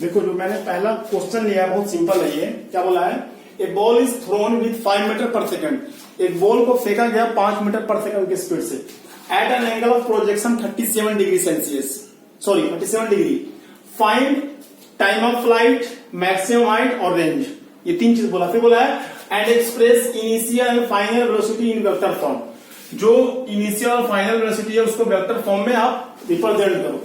देखो, जो मैंने पहला क्वेश्चन लिया है बहुत सिंपल है। ये क्या बोला है? A ball is thrown with 5 metre per second. एक बॉल को फेंका गया 5 मीटर पर सेकंड की स्पीड से at an angle of projection 37 degree Celsius, sorry 37 degree. Find time of flight, maximum height और रेंज। ये 3 चीज बोला। फिर बोला है and express initial and final velocity in vector form. जो इनिशियल और फाइनल वेलोसिटी है उसको वेक्टर फॉर्म में आप रिप्रेजेंट करो।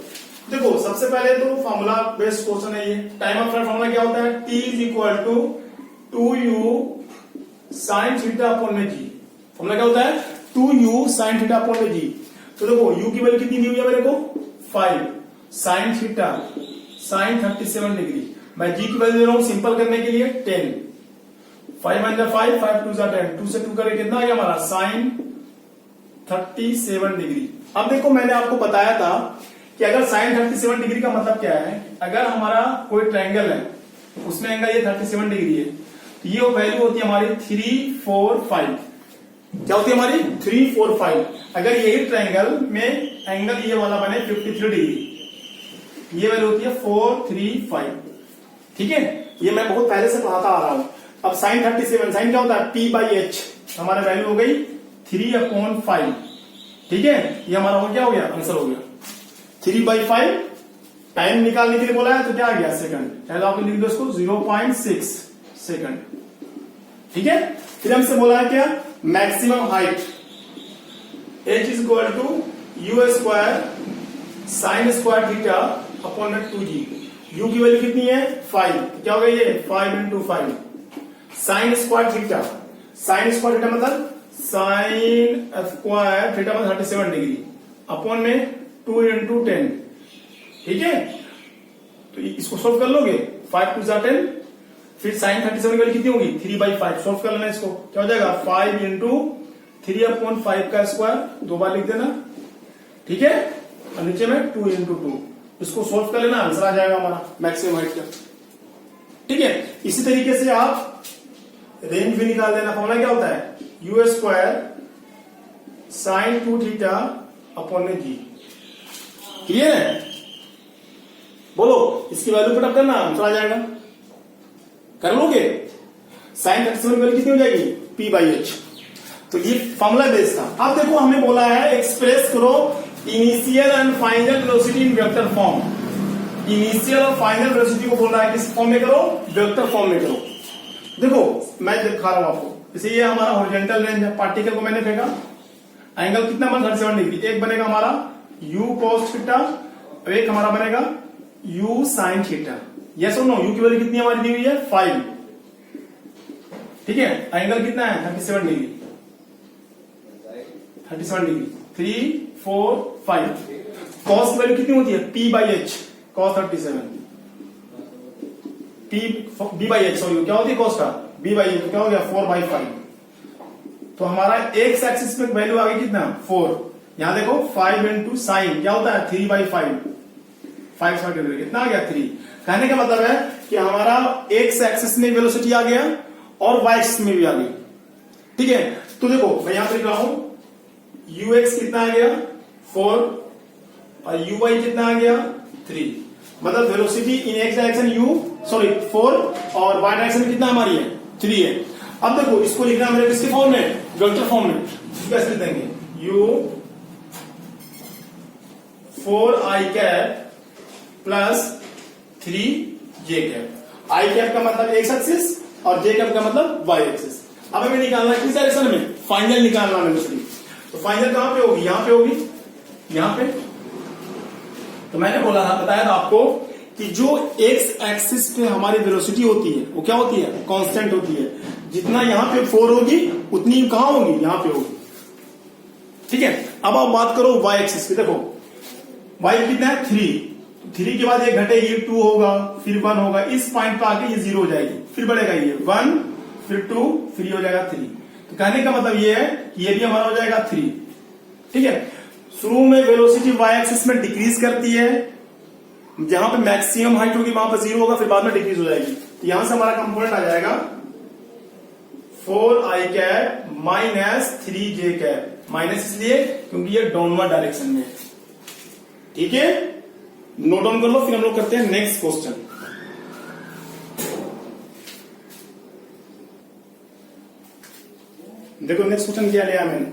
देखो, सबसे पहले तो फॉर्मूला बेस्ड क्वेश्चन है ये। टाइम ऑफ फ्लाइट फॉर्मूला क्या होता है? T is equal to 2u sine theta upon में जी। फॉर्मूला क्या होता है? 2u साइन थीटा अपॉन में जी। तो देखो, u की वैल्यू कितनी दी हुई है मेरे को? 5 साइन थीटा साइन 37 डिग्री। मैं g की वैल्यू दे रहा हूं सिंपल करने के लिए 10। 5 1 5, 5 2 10, 2 से 2 करके कितना आ गया हमारा? Sine 37 degree. अब देखो, मैंने आपको बताया था कि अगर साइन 37 डिग्री का मतलब क्या है? अगर हमारा कोई ट्रायंगल है, उसमें एंगल ये 37 डिग्री है, तो ये वैल्यू होती है हमारी 3 4 5। क्या होती है हमारी? 3 4 5। अगर यही ट्रायंगल में एंगल ये वाला बने 53 डिग्री, ये वैल्यू होती है 4 3 5। ठीक है, ये मैं बहुत पहले से पढ़ाता आ रहा हूं। अब साइन 37, साइन क्या होता है? p by H. हमारा वैल्यू हो गई 3/5। ठीक है, ये हमारा हो क्या हो गया? आंसर हो गया 3/5। टाइम निकालने के लिए बोला है तो क्या आ गया? सेकंड। पहले आप लिख दो इसको 0.6 सेकंड। ठीक है, फिर हमसे बोला है क्या? Maximum height, h is equal to u square sine square theta upon में 2g। u की वैल्यू कितनी है? 5। क्या हो गया ये? 5 into 5 sign square theta. Sign square theta मतलब साइन स्क्वायर थीटा मतलब 37 डिग्री अपॉन में 2 into 10। ठीक है, तो इसको सोल्व कर लोगे। 5 2 10, फिर साइन 37 की वैल्यू कितनी होगी? 3/5। सोल्व कर लेना इसको। क्या हो जाएगा? 5 into 3/5 का स्क्वायर 2 बार लिख देना। ठीक है, और नीचे में 2 into 2। इसको सोल्व कर लेना, आंसर आ जाएगा हमारा मैक्सिमम हाइट का। ठीक है, इसी तरीके से आप रेंज भी निकाल देना। फॉर्मूला क्या होता है? You square sine 2 theta upon में जी। क्लियर है? बोलो, इसकी वैल्यू पुटअप करना, आंसर आ जाएगा। कर लोगे? साइन 37 की वैल्यू कितनी हो जाएगी? p by H. तो ये फॉर्मूला बेस्ड था। अब देखो, हमें बोला है एक्सप्रेस करो initial and final velocity in vector form. Initial और फाइनल वेलोसिटी को बोल रहा है किस फॉर्म में करो? वेक्टर फॉर्म में करो। देखो, मैं दिखा रहा हूं आपको। जैसे ये हमारा हॉरिजॉन्टल रेंज है, पार्टिकल को मैंने फेंका, एंगल कितना बना? 37 डिग्री। एक बनेगा हमारा u cos थीटा, और एक हमारा बनेगा u साइन थीटा। यस और नो? u की वैल्यू कितनी हमारी दी हुई है? 5। ठीक है, एंगल कितना है? 37 डिग्री। 37 डिग्री 3 4 5। कॉस की वैल्यू कितनी होती है? p by H. Cos 37 b by H, sorry क्या होती है कॉस का? b by H. क्या हो गया? 4/5। तो हमारा एक्स एक्सिस में वैल्यू आ गई कितना? 4। यहां देखो 5 into साइन क्या होता है? 3/5। 5 कितना आ गया? 3। कहने का मतलब है कि हमारा एक्स एक्सिस में वेलोसिटी आ गया और वाई एक्सिस में भी आ गई। ठीक है, तो देखो मैं यहां पर लिख रहा हूं ux कितना आ गया? 4 और uy कितना आ गया? 3। मतलब वेलोसिटी इन एक्स डायरेक्शन u 4 और वाई डायरेक्शन में कितना हमारी है? 3 है। अब देखो, इसको लिखना है मेरे किसके फॉर्म में? वेक्टर फॉर्म में। कैसे लिख देंगे? u 4i cap plus 3j cap. i cap का मतलब एक्स एक्सिस और j कैप का मतलब वाई एक्सिस। अब हमें निकालना है किस डायरेक्शन में, फाइनल निकालना वेलोसिटी। तो फाइनल कहां पे होगी, यहां पे होगी, यहां पे। तो मैंने बताया था आपको कि जो एक्स एक्सिस पे हमारी वेलोसिटी होती है वो क्या होती है, कांस्टेंट होती है। जितना यहां पे 4 होगी उतनी कहां होगी, यहां पे होगी। ठीक है, अब आप बात करो वाई एक्सिस की। देखो वाई कितना है 3 के बाद ये घटेगी 2 होगा, फिर 1 होगा, इस पॉइंट पे आके ये 0 हो जाएगी, फिर बढ़ेगा ये 1, फिर 2, फिर ये हो जाएगा 3। तो कहने का मतलब ये है कि ये भी हमारा हो जाएगा 3। ठीक है, शुरू में वेलोसिटी वाई एक्सिस में डिक्रीज करती है, जहां पे मैक्सिमम हाइट होगी वहां पर 0 होगा, फिर बाद में डिक्रीज हो जाएगी। तो यहां से हमारा कंपोनेंट आ जाएगा 4i cap minus 3j cap. Minus इसलिए क्योंकि ये डाउनवर्ड डायरेक्शन में है। ठीक है, नोट डाउन कर लो, फिर हम लोग करते हैं नेक्स्ट क्वेश्चन। देखो नेक्स्ट क्वेश्चन क्या लिया मैंने,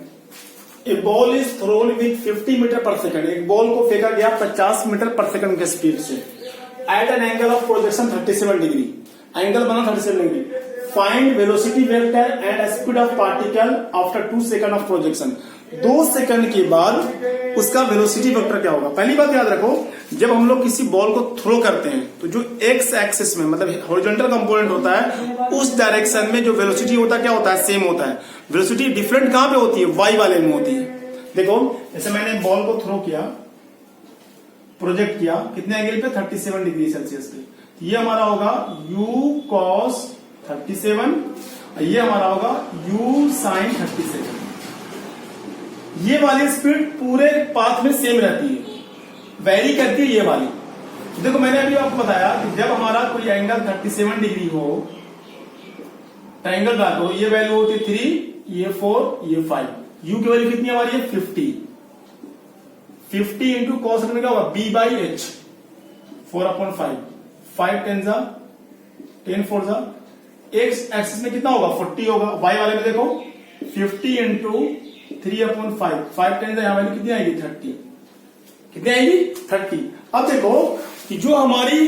a ball is thrown with 50 metre per second. एक बॉल को फेंका गया 50 मीटर पर सेकंड के स्पीड से at an angle of projection 37 degree. Angle बना 37 degree. Find velocity vector and speed of particle after 2 second of projection. 2 second के बाद उसका वेलोसिटी वेक्टर क्या होगा। पहली बात याद रखो, जब हम लोग किसी बॉल को थ्रो करते हैं तो जो एक्स एक्सिस में मतलब हॉरिजॉन्टल कंपोनेंट होता है उस डायरेक्शन में जो वेलोसिटी होता है क्या होता है, सेम होता है। वेलोसिटी डिफरेंट कहां पे होती है, वाई वाले में होती है। देखो जैसे मैंने बॉल को थ्रो किया, प्रोजेक्ट किया, कितने एंगल पे 37 डिग्री सेल्सियस पे। ये हमारा होगा u cos 37, ये हमारा होगा u sin 37। ये वाली स्पीड पूरे पाथ में सेम रहती है, वेरी करती है ये वाली। देखो मैंने अभी आपको बताया कि जब हमारा कोई एंगल 37 डिग्री हो, एंगल रखो, ये वैल्यू होती है 3, ये 4, ये 5। u की वैल्यू कितनी हमारी है 50 इंटू कॉस रखने का होगा b/h 4/5। 5 10 जा 10 4 जा, एक्स एक्सिस में कितना होगा 40 होगा, वाई वाले में देखो 50 इंटू 3/5। 5 10 जा, यहां वैल्यू कितनी आएगी 30। कितनी आएगी 30। अब देखो कि जो हमारी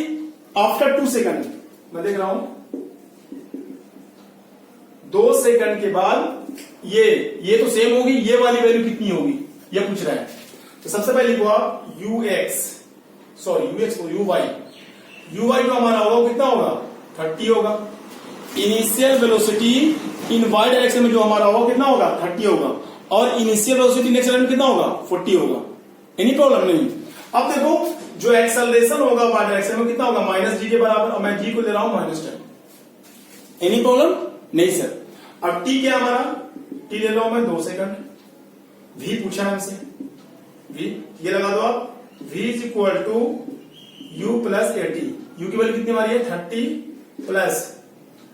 आफ्टर 2 सेकंड, मैं देख रहा हूं 2 सेकंड के बाद ये तो सेम होगी, ये वाली वैल्यू कितनी होगी ये पूछ रहा है। तो सबसे पहले लिखो आप uy जो हमारा होगा वो कितना होगा 30 होगा। Initial velocity in Y direction में जो हमारा होगा कितना होगा 30 होगा, और इनिशियल वेलोसिटी नेक्स्ट डायरेक्शन में कितना होगा 40 होगा। एनी प्रॉब्लम नहीं। अब देखो जो एक्सेलरेशन होगा वाई डायरेक्शन में कितना होगा -g के बराबर, और मैं g को ले रहा हूं -10। एनी प्रॉब्लम नहीं सर। अब t क्या हमारा, t ले लो मैं 2 सेकंड। v पूछा है हमसे, v ये लगा दो आप, v is equal to u plus 80। u की वैल्यू कितनी हमारी है 30 प्लस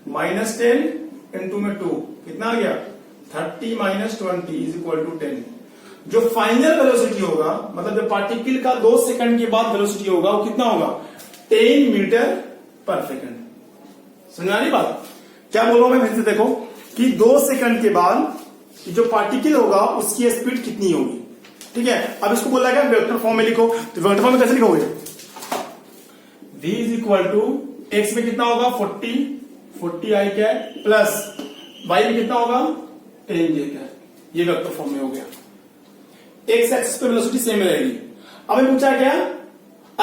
-10 इंटू में 2 कितना आ गया 30 - 20 इज इक्वल टू 10। जो फाइनल वेलोसिटी होगा मतलब जो पार्टिकल का 2 सेकंड के बाद वेलोसिटी होगा वो कितना होगा 10 मीटर पर सेकंड। समझ आ रही बात, क्या बोल रहा हूं मैं फिर से देखो कि 2 सेकंड के बाद जो पार्टिकल होगा उसकी स्पीड कितनी होगी। ठीक है, अब इसको बोला गया वेक्टर फॉर्म में लिखो। तो वेक्टर फॉर्म में कैसे लिखोगे, v is equal to x में कितना होगा 40 आई कैप प्लस वाई में कितना होगा 10 जे कैप। ये वेक्टर फॉर्म में हो गया। एक्स एक्सिस पे वेलोसिटी सेम रहेगी। अब हमें पूछा क्या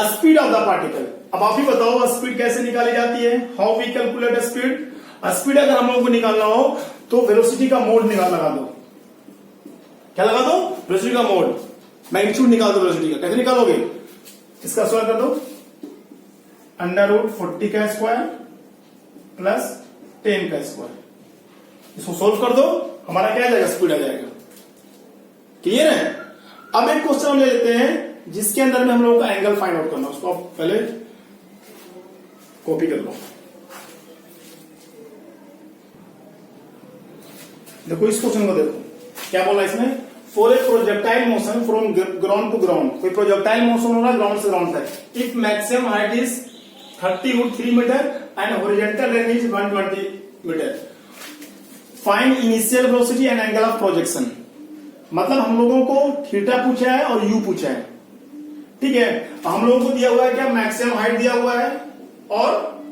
स्पीड ऑफ द पार्टिकल। अब आप ही बताओ स्पीड कैसे निकाली जाती है, how we calculate speed. Speed अगर हम लोगों को निकालना हो तो वेलोसिटी का मोड लगा दो। क्या लगा दो, वेलोसिटी का मोड, मैग्नीट्यूड निकाल दो वेलोसिटी का। कैसे निकालोगे, इसका सॉल्व कर दो, √40 का स्क्वायर प्लस 10 का स्क्वायर। इसको सोल्व कर दो, हमारा क्या आ जाएगा स्पीड आ जाएगा। क्लियर है। अब एक क्वेश्चन हम ले लेते हैं जिसके अंदर में हम लोगों का एंगल फाइंड आउट करना, उसको आप पहले कॉपी कर लो। देखो इस क्वेश्चन को देखो क्या बोला इसमें, for a projectile motion from ground to ground. कोई प्रोजेक्टाइल मोशन हो रहा है ग्राउंड से ग्राउंड तक। If maximum height is 30√3 metre and horizontal range is 120 metre, find initial velocity and angle of projection. मतलब हम लोगों को थीटा पूछा है और u पूछा है। ठीक है, हम लोगों को दिया हुआ है क्या, मैक्सिमम हाइट दिया हुआ है और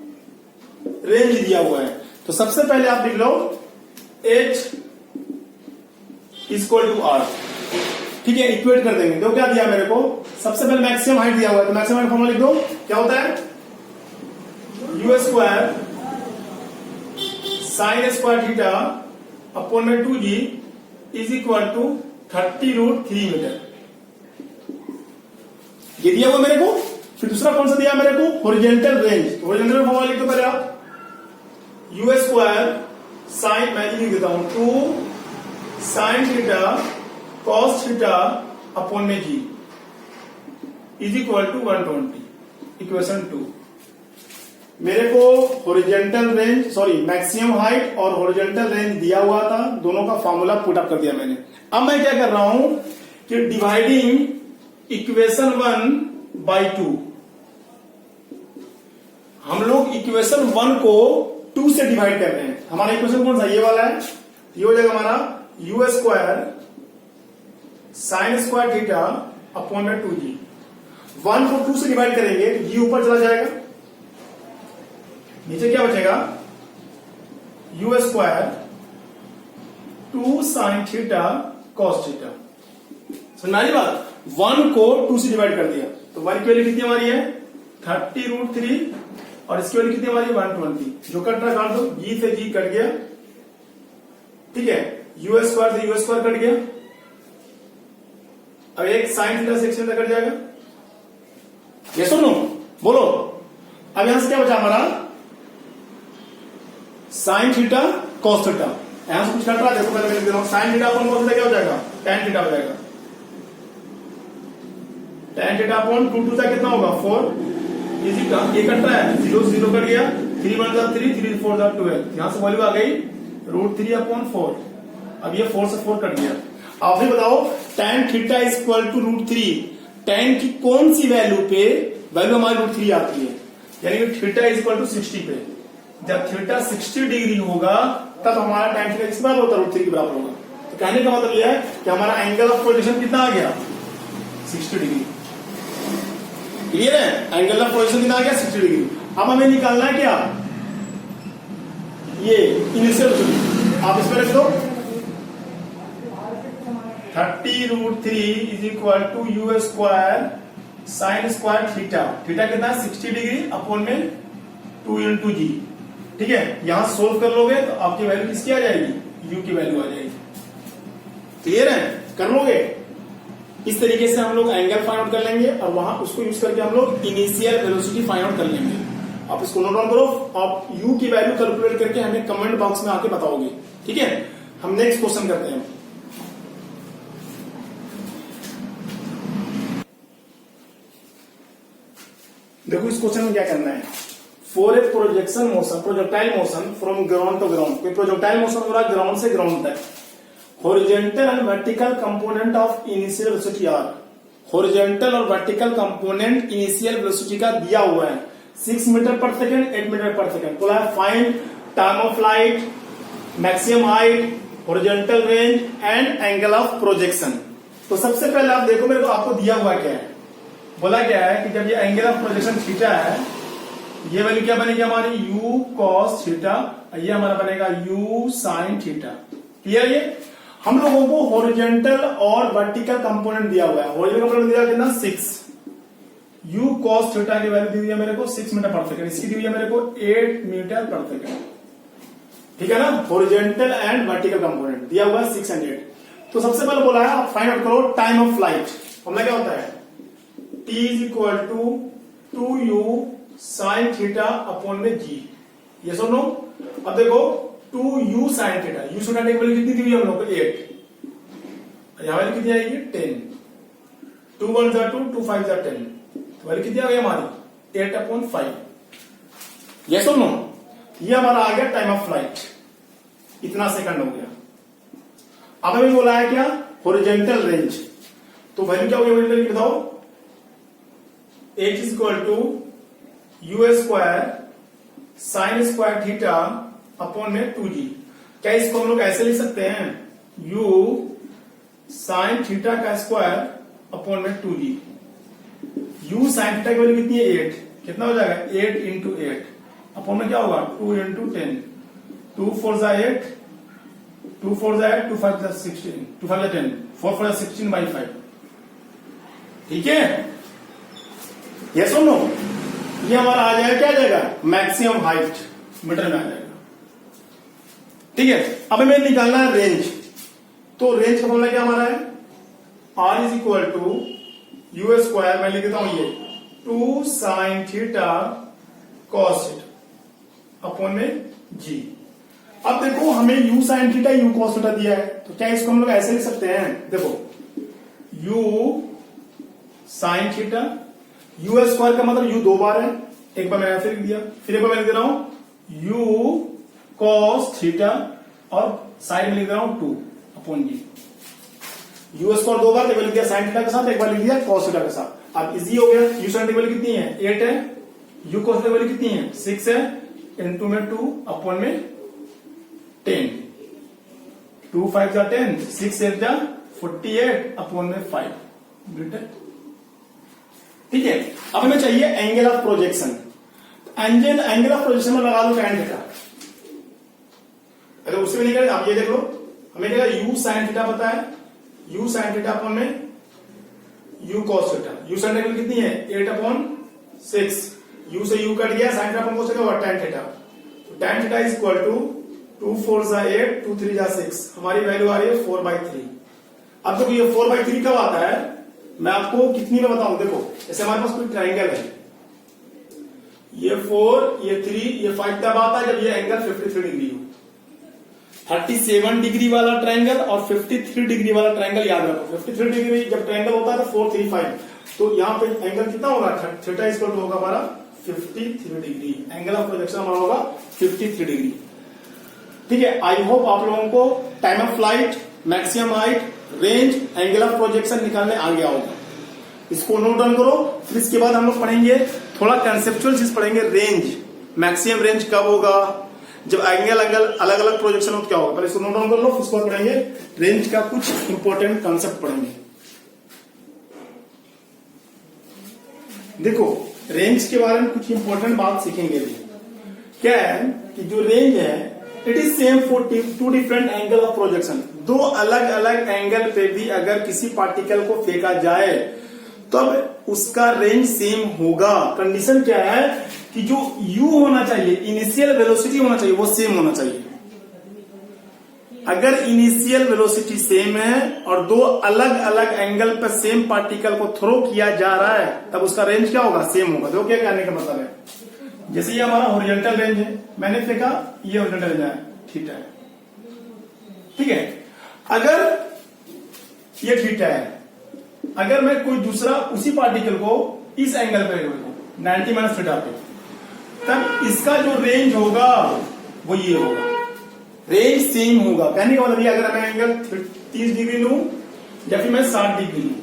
रेंज दिया हुआ है। तो सबसे पहले आप लिख लो H इक्वल टू R। ठीक है, इक्वेट कर देंगे। तो क्या दिया मेरे को, सबसे पहले मैक्सिमम हाइट दिया हुआ है, तो मैक्सिमम हाइट फॉर्मूला लिख दो। क्या होता है, you square sine square theta upon में 2g is equal to 30√3 metre. ये दिया हुआ मेरे को। फिर दूसरा कौन सा दिया मेरे को, हॉरिजॉन्टल रेंज। हॉरिजॉन्टल फॉर्मूला लिख दो पहले आप, यू स्क्वायर साइन, मैं लिख देता हूं 2 sine theta cos theta upon में जी इज इक्वल टू 120। इक्वेशन 2। मेरे को horizontal range, sorry maximum height और हॉरिजॉन्टल रेंज दिया हुआ था, दोनों का फॉर्मूला पुट अप कर दिया मैंने। अब मैं क्या कर रहा हूं कि डिवाइडिंग इक्वेशन 1 बाई 2। हम लोग इक्वेशन 1 को 2 से डिवाइड कर रहे हैं। हमारा इक्वेशन कौन सा, ये वाला है। ये हो जाएगा हमारा you square sine square theta upon में 2g। 1 को 2 से डिवाइड करेंगे तो g ऊपर चला जाएगा, नीचे क्या बचेगा, u square 2 sine theta cos theta. सुनारी बात, 1 को 2 से डिवाइड कर दिया तो 1 की वैल्यू कितनी हमारी है 30√3 और इसकी वैल्यू कितनी हमारी 120। जो कट रहा काट दो, जी से जी कट गया। ठीक है, यू स्क्वायर से यू स्क्वायर कट गया। अब एक साइन थीटा सेक्शन में कट जाएगा। ये सुनो, बोलो। अब यहां से क्या बचा हमारा, साइन थीटा कॉस थीटा। यहां से कुछ कट रहा है, देखो पहले मैं लिख दे रहा हूं। Sign theta upon cos theta क्या हो जाएगा, tan थीटा हो जाएगा। tan थीटा अपॉन 2 2 कितना होगा 4 इजी का। ये कट रहा है, 0 0 कट गया, 3 1 3 3 4 12। यहां से वैल्यू आ गई √3 अपॉन 4। अब ये 4 से 4 कट गया। आप भी बताओ, tan theta equal to √3, tan की कौन सी वैल्यू पे वैल्यू हमारी √3 आती है, यानी कि थीटा इक्वल टू 60 पे। जब थीटा 60 डिग्री होगा तब हमारा tan थीटा किस बराबर होता है, √3 के बराबर होगा। तो कहने का मतलब यह है कि हमारा एंगल ऑफ प्रोजेक्शन कितना आ गया, 60 डिग्री। क्लियर है, एंगल ऑफ प्रोजेक्शन कितना आ गया, 60 डिग्री। अब हमें निकालना है क्या, ये इनिशियल वैल्यू। आप इसमें रख दो 30√3 is equal to u square sine square theta. Theta कितना है 60 डिग्री अपॉन में 2 इंटू जी। ठीक है, यहां सोल्व कर लोगे तो आपकी वैल्यू किसकी आ जाएगी, u की वैल्यू आ जाएगी। क्लियर है, कर लोगे। इस तरीके से हम लोग एंगल फाइंड आउट कर लेंगे और वहां उसको यूज करके हम लोग इनिशियल वेलोसिटी फाइंड आउट कर लेंगे। आप इसको नोट डाउन करो, आप u की वैल्यू कैलकुलेट करके हमें कमेंट बॉक्स में आके बताओगे। ठीक है, हम नेक्स्ट क्वेश्चन करते हैं। देखो इस क्वेश्चन में क्या करना है, for a projection motion, projectile motion from ground to ground. कोई प्रोजेक्टाइल मोशन हो रहा है ग्राउंड से ग्राउंड तक। Horizontal and vertical component of initial velocity are. Horizontal और वर्टिकल कंपोनेंट इनिशियल वेलोसिटी का दिया हुआ है 6 मीटर पर सेकेंड, 8 मीटर पर सेकेंड। बोला है find time of flight, maximum height, horizontal range and angle of projection. तो सबसे पहले आप देखो मेरे को आपको दिया हुआ क्या है, बोला क्या है कि जब ये एंगल ऑफ प्रोजेक्शन थीटा है, ये वैल्यू क्या बनेगी हमारी u cos थीटा, ये हमारा बनेगा u sin थीटा। क्लियर, ये हम लोगों को हॉरिजॉन्टल और वर्टिकल कंपोनेंट दिया हुआ है। हॉरिजॉन्टल कंपोनेंट दिया कितना 6, u cos थीटा की वैल्यू दी हुई है मेरे को 6 मीटर पर सेकंड, इसकी दी हुई है मेरे को 8 मीटर पर सेकंड। ठीक है ना, हॉरिजॉन्टल एंड वर्टिकल कंपोनेंट दिया हुआ है 6 और 8। तो सबसे पहले बोला है आप फाइंड आउट करो टाइम ऑफ फ्लाइट। फॉर्मूला क्या होता है, t is equal to 2u sine theta upon में जी। ये सुनो, अब देखो 2u sine theta, u sine theta की वैल्यू कितनी दी हुई है हम लोग को 8, यहां वैल्यू कितनी आएगी 10। 2 1 2 2 5 10, तो वैल्यू कितनी आ गई हमारी 8/5। ये सुनो, ये हमारा आ गया टाइम ऑफ फ्लाइट, इतना सेकंड हो गया। अब हमें बोला है क्या, हॉरिजॉन्टल रेंज। तो वैल्यू क्या होगी वैल्यू बताओ, h is equal to u square sine square theta upon में 2g। क्या इसको हम लोग ऐसे लिख सकते हैं, u साइन थीटा का स्क्वायर अपॉन में 2g। u साइन थीटा की वैल्यू कितनी है 8, कितना हो जाएगा 8 इंटू 8 अपॉन में क्या होगा 2 इंटू 10, 2 4 8 2 4 8, 2 5 16, 2 5 10, 4 4 16 by 5। ठीक है, ये सुनो, ये हमारा आ जाएगा, क्या आ जाएगा, मैक्सिमम हाइट मीटर में आ जाएगा। ठीक है, अब हमें निकालना है रेंज। तो रेंज का फॉर्मूला क्या हमारा है, R is equal to u square, मैं लिख देता हूं ये 2 sine theta cos theta upon में जी। अब देखो हमें u sine theta u cos theta दिया है, तो क्या इसको हम लोग ऐसे लिख सकते हैं, देखो u sine theta, u square का मतलब u 2 बार है, एक बार मैंने ऐसे लिख दिया, फिर एक बार मैं लिख दे रहा हूं u कॉस थीटा और साइड में लिख रहा हूं 2 अपॉन जी। u स्क्वायर 2 बार, एक बार लिख दिया साइन थीटा के साथ, एक बार लिख दिया कॉस थीटा के साथ। अब इजी हो गया, u साइन थीटा कितनी है 8 है, u कॉस थीटा कितनी है 6 है, इनटू में 2 अपॉन में 10, 2 5 जा 10, 6 8 जा 48 अपॉन में 5। ठीक है, अब हमें चाहिए angle of projection. Angle of projection में लगा दो tan थीटा। अरे उससे भी निकले, आप ये देख लो, हमें क्या u साइन थीटा पता है, u साइन थीटा अपॉन में u cos theta. u sine theta कितनी है 8 अपॉन 6, u से u कट गया, sine theta upon cos theta हुआ tan थीटा। तो tan theta is equal to 2 4 जा 8, 2 3 जा 6, हमारी वैल्यू आ रही है 4/3। अब देखो ये 4/3 कब आता है, मैं आपको कितनी में बताऊं, देखो जैसे हमारे पास कोई ट्राइंगल है, ये 4 ये 3 ये 5 तब आता है जब ये एंगल 53 डिग्री हो। 37 डिग्री वाला ट्रायंगल और 53 डिग्री वाला ट्रायंगल याद रखो। 53 डिग्री जब ट्रायंगल होता है तो 4 3 5, तो यहाँ पे एंगल कितना होगा, थीटा इक्वल टू होगा हमारा 53 डिग्री। एंगल ऑफ प्रोजेक्शन हमारा होगा 53 डिग्री। ठीक है, आई होप आप लोगों को time of flight, maximum height, range, angle of projection निकालने आ गया होगा। इसको नोट डाउन करो, फिर इसके बाद हम लोग पढ़ेंगे थोड़ा कंसेप्चुअल चीज पढ़ेंगे, रेंज, मैक्सिमम रेंज कब होगा, जब एंगल अलग अलग प्रोजेक्शन हो तो क्या होगा। पहले इसको नोट डाउन कर लो, फिर उसके बाद पढ़ेंगे रेंज का कुछ इंपॉर्टेंट कंसेप्ट पढ़ेंगे। देखो रेंज के बारे में कुछ इंपॉर्टेंट बात सीखेंगे भी। क्या है कि जो रेंज है it is same for 2 different angle of projection. 2 अलग अलग एंगल पे भी अगर किसी पार्टिकल को फेंका जाए तब उसका रेंज सेम होगा। कंडीशन क्या है कि जो u होना चाहिए, इनिशियल वेलोसिटी होना चाहिए, वो सेम होना चाहिए। अगर इनिशियल वेलोसिटी सेम है और 2 अलग अलग एंगल पर सेम पार्टिकल को थ्रो किया जा रहा है तब उसका रेंज क्या होगा, सेम होगा। देखो क्या कहने का मतलब है, जैसे ये हमारा हॉरिजॉन्टल रेंज है, मैंने फेंका, ये हॉरिजॉन्टल रेंज है, थीटा है। ठीक है, अगर ये थीटा है, अगर मैं कोई दूसरा उसी पार्टिकल को इस एंगल पे 90 माइनस थीटा पे, तब इसका जो रेंज होगा वो ये होगा, रेंज सेम होगा। कहने का मतलब ये, अगर मैं एंगल 30 डिग्री लूं या फिर मैं 60 डिग्री लूं,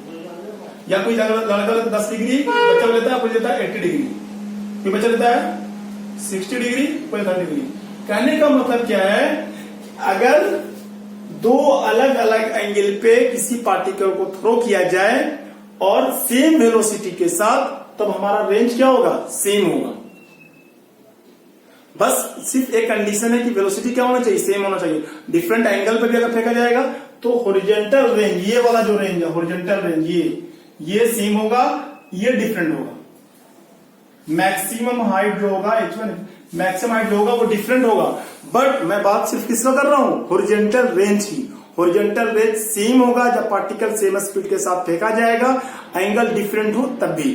या कोई लड़का 10 डिग्री बच्चा लेता है, कोई लेता है 80 डिग्री, कोई बच्चा लेता है 60 डिग्री, कोई 30 डिग्री। कहने का मतलब क्या है, अगर 2 अलग अलग एंगल पे किसी पार्टिकल को थ्रो किया जाए और सेम वेलोसिटी के साथ, तब हमारा रेंज क्या होगा, सेम होगा। बस सिर्फ एक कंडीशन है कि वेलोसिटी क्या होना चाहिए, सेम होना चाहिए। डिफरेंट एंगल पे भी अगर फेंका जाएगा तो हॉरिजॉन्टल रेंज, ये वाला जो रेंज है हॉरिजॉन्टल रेंज, ये सेम होगा, ये डिफरेंट होगा। मैक्सिमम हाइट जो होगा, मैक्सिमम हाइट जो होगा वो डिफरेंट होगा। बट मैं बात सिर्फ किसका कर रहा हूं, हॉरिजॉन्टल रेंज की। हॉरिजॉन्टल रेंज सेम होगा जब पार्टिकल सेम स्पीड के साथ फेंका जाएगा, एंगल डिफरेंट हो तब भी।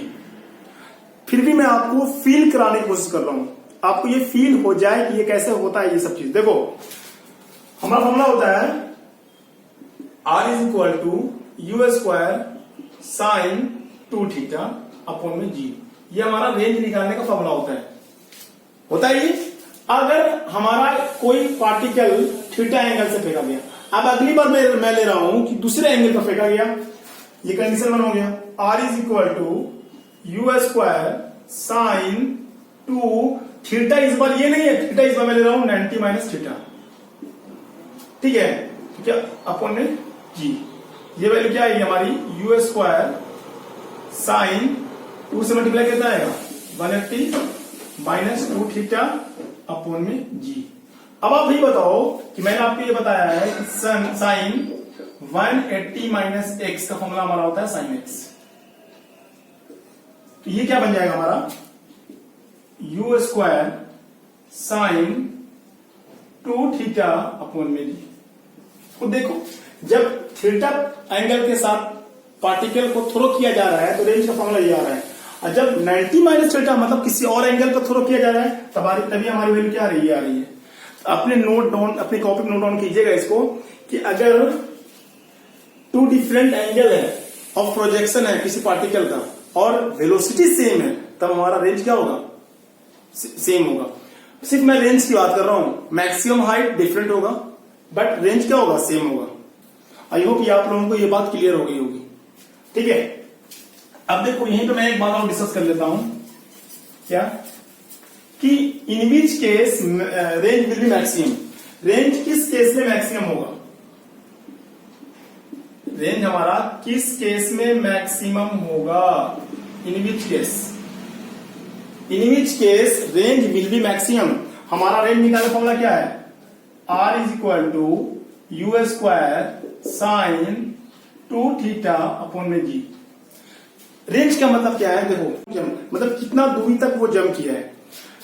फिर भी मैं आपको फील कराने की कोशिश कर रहा हूं, आपको ये फील हो जाए कि ये कैसे होता है ये सब चीज। देखो हमारा फॉर्मूला होता है R is equal to u square sine 2 theta upon में जी। ये हमारा रेंज निकालने का फॉर्मूला होता है ये। अगर हमारा कोई पार्टिकल थीटा एंगल से फेंका गया, अब अगली बार मैं ले रहा हूं कि दूसरे एंगल पर फेंका गया, ये कंडीशन 1 हो गया। R is equal to u square sine 2 theta, इस बार ये नहीं है, थीटा इस बार मैं ले रहा हूं 90 माइनस थीटा। ठीक है, क्या अपॉन में जी। ये वैल्यू क्या आएगी हमारी, यू स्क्वायर साइन 2 से मल्टीप्लाई कितना आएगा 180 माइनस 2 थीटा अपॉन में जी। अब आप ये बताओ कि मैंने आपको ये बताया है कि साइन 180 माइनस एक्स का फॉर्मूला हमारा होता है साइन एक्स। तो ये क्या बन जाएगा हमारा you square sine 2 theta upon में जी। तो देखो जब थीटा एंगल के साथ पार्टिकल को थ्रो किया जा रहा है तो रेंज का फॉर्मूला ये आ रहा है, और जब 90 माइनस थीटा मतलब किसी और एंगल पर थ्रो किया जा रहा है तभी हमारी वैल्यू क्या आ रही है। अपने नोट डाउन, अपनी कॉपी में नोट डाउन कीजिएगा इसको कि अगर 2 डिफरेंट एंगल है ऑफ प्रोजेक्शन है किसी पार्टिकल का और वेलोसिटी सेम है तब हमारा रेंज क्या होगा, सेम होगा। सिर्फ मैं रेंज की बात कर रहा हूं, मैक्सिमम हाइट डिफरेंट होगा बट रेंज क्या होगा, सेम होगा। आई होप ये आप लोगों को ये बात क्लियर हो गई होगी। ठीक है, अब देखो यहीं पे मैं एक बात और डिस्कस कर लेता हूं, क्या कि in which case range will be maximum. Range किस केस में मैक्सिमम होगा, रेंज हमारा किस केस में मैक्सिमम होगा, in which case, in which case range will be maximum. हमारा रेंज निकालने का फॉर्मूला क्या है, are is equal to u square sine 2 theta upon में जी। रेंज का मतलब क्या है, देखो मतलब कितना दूरी तक वो जंप किया है।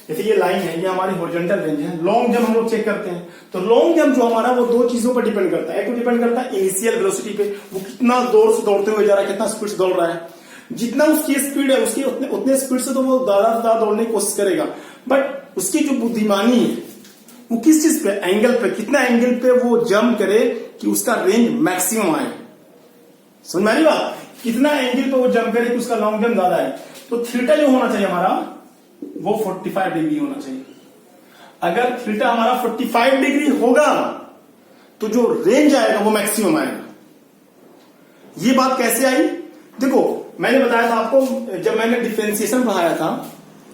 जैसे ये लाइन है, ये हमारी हॉरिजॉन्टल रेंज है। लॉन्ग जंप हम लोग चेक करते हैं तो लॉन्ग जंप जो हमारा वो 2 चीजों पर डिपेंड करता है। एक तो डिपेंड करता है इनिशियल वेलोसिटी पे, वो कितना जोर से दौड़ते हुए जा रहा है, कितना स्पीड से दौड़ रहा है। जितना उसकी स्पीड है उसकी उतने स्पीड से तो वो ज्यादा दौड़ने की कोशिश करेगा, बट उसकी जो बुद्धिमानी है वो किस चीज पे, एंगल पे, कितना एंगल पे वो जंप करे कि उसका रेंज मैक्सिमम आए। समझ में आ रही बात, कितना एंगल पे वो जंप करे कि उसका लॉन्ग जंप ज्यादा है। तो थीटा जो होना चाहिए हमारा वो 45 डिग्री होना चाहिए। अगर थीटा हमारा 45 डिग्री होगा तो जो रेंज आएगा वो मैक्सिमम आएगा। ये बात कैसे आई, देखो मैंने बताया था आपको जब मैंने डिफरेंशिएशन पढ़ाया था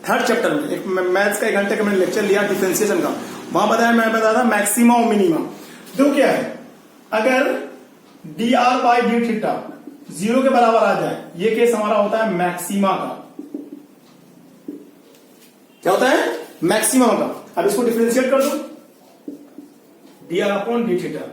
3rd चैप्टर में, एक मैथ्स का 1 घंटे का मैंने लेक्चर लिया डिफरेंशिएशन का, वहां मैं बताया था मैक्सिमम और मिनिमम। जो क्या है, अगर D R by D theta 0 के बराबर आ जाए, ये केस हमारा होता है मैक्सिमा का। क्या होता है, मैक्सिमम का। अब इसको डिफरेंशिएट कर दो, D R upon D theta.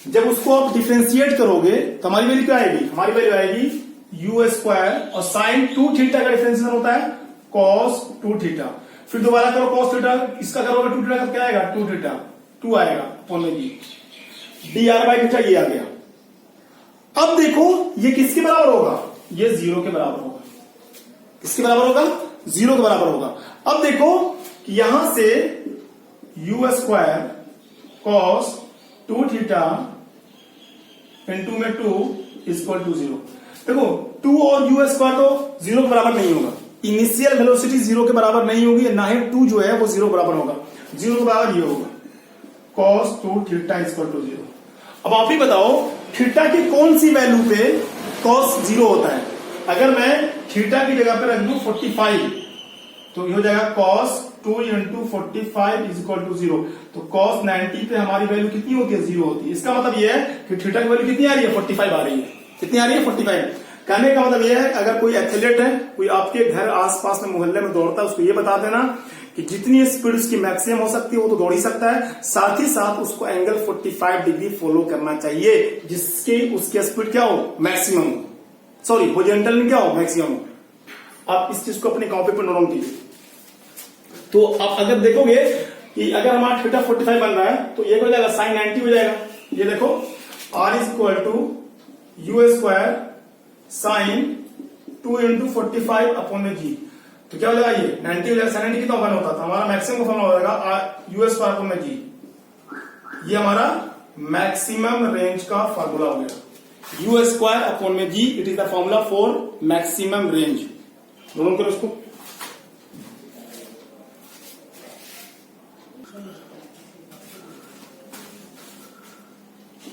जब उसको आप डिफरेंशिएट करोगे तो हमारी वैल्यू क्या आएगी, हमारी वैल्यू आएगी यू स्क्वायर और साइन 2 थीटा का डिफरेंशिएशन होता है कॉस 2 थीटा। फिर दोबारा करो कॉस थीटा, इसका करोगे 2 थीटा का क्या आएगा, 2 थीटा, 2 आएगा अपॉन में डी आर बाई थीटा, ये आ गया। अब देखो ये किसके बराबर होगा, ये 0 के बराबर होगा। किसके बराबर होगा, 0 के बराबर होगा। अब देखो यहां से you square cos 2 theta into में 2 इक्वल टू 0। देखो 2 और यू स्क्वायर तो 0 के बराबर नहीं होगा, इनिशियल वेलोसिटी 0 के बराबर नहीं होगी, ना ही 2 जो है वो 0 के बराबर होगा। 0 के बराबर ये होगा कॉस 2 थीटा इक्वल टू 0। अब आप ही बताओ थीटा की कौन सी वैल्यू पे कॉस 0 होता है। अगर मैं थीटा की जगह पे रख दूं 45 तो ये हो जाएगा cos 2 into 45 is equal to 0। तो कॉस 90 पे हमारी वैल्यू कितनी होती है, 0 होती है। इसका मतलब ये है कि थीटा की वैल्यू कितनी आ रही है, 45 आ रही है। कितनी आ रही है, 45। कहने का मतलब यह है अगर कोई एथलीट है, कोई आपके घर आसपास में मोहल्ले में दौड़ता है, उसको ये बता देना कि जितनी स्पीड उसकी मैक्सिमम हो सकती है वो तो दौड़ ही सकता है, साथ ही साथ उसको एंगल 45 डिग्री फॉलो करना चाहिए जिसकी उसकी स्पीड क्या हो, मैक्सिमम, सॉरी हॉरिजॉन्टल में क्या हो, मैक्सिमम हो। आप इस चीज को अपने कॉपी पर नोट डाउन कीजिए। तो आप अगर देखोगे कि अगर हमारा थीटा 45 बन रहा है तो ये हो जाएगा साइन 90 हो जाएगा। ये देखो r is equal to u square sine 2 into 45 upon में जी। तो क्या हो जाएगा, ये 90 हो जाएगा। साइन 90 कितना वन होता था हमारा, मैक्सिमम का फॉर्मूला हो जाएगा यू स्क्वायर अपॉन में जी। ये हमारा मैक्सिमम रेंज का फॉर्मूला हो गया, यू स्क्वायर अपॉन में g. It is the formula for maximum range. दोनों करो उसको।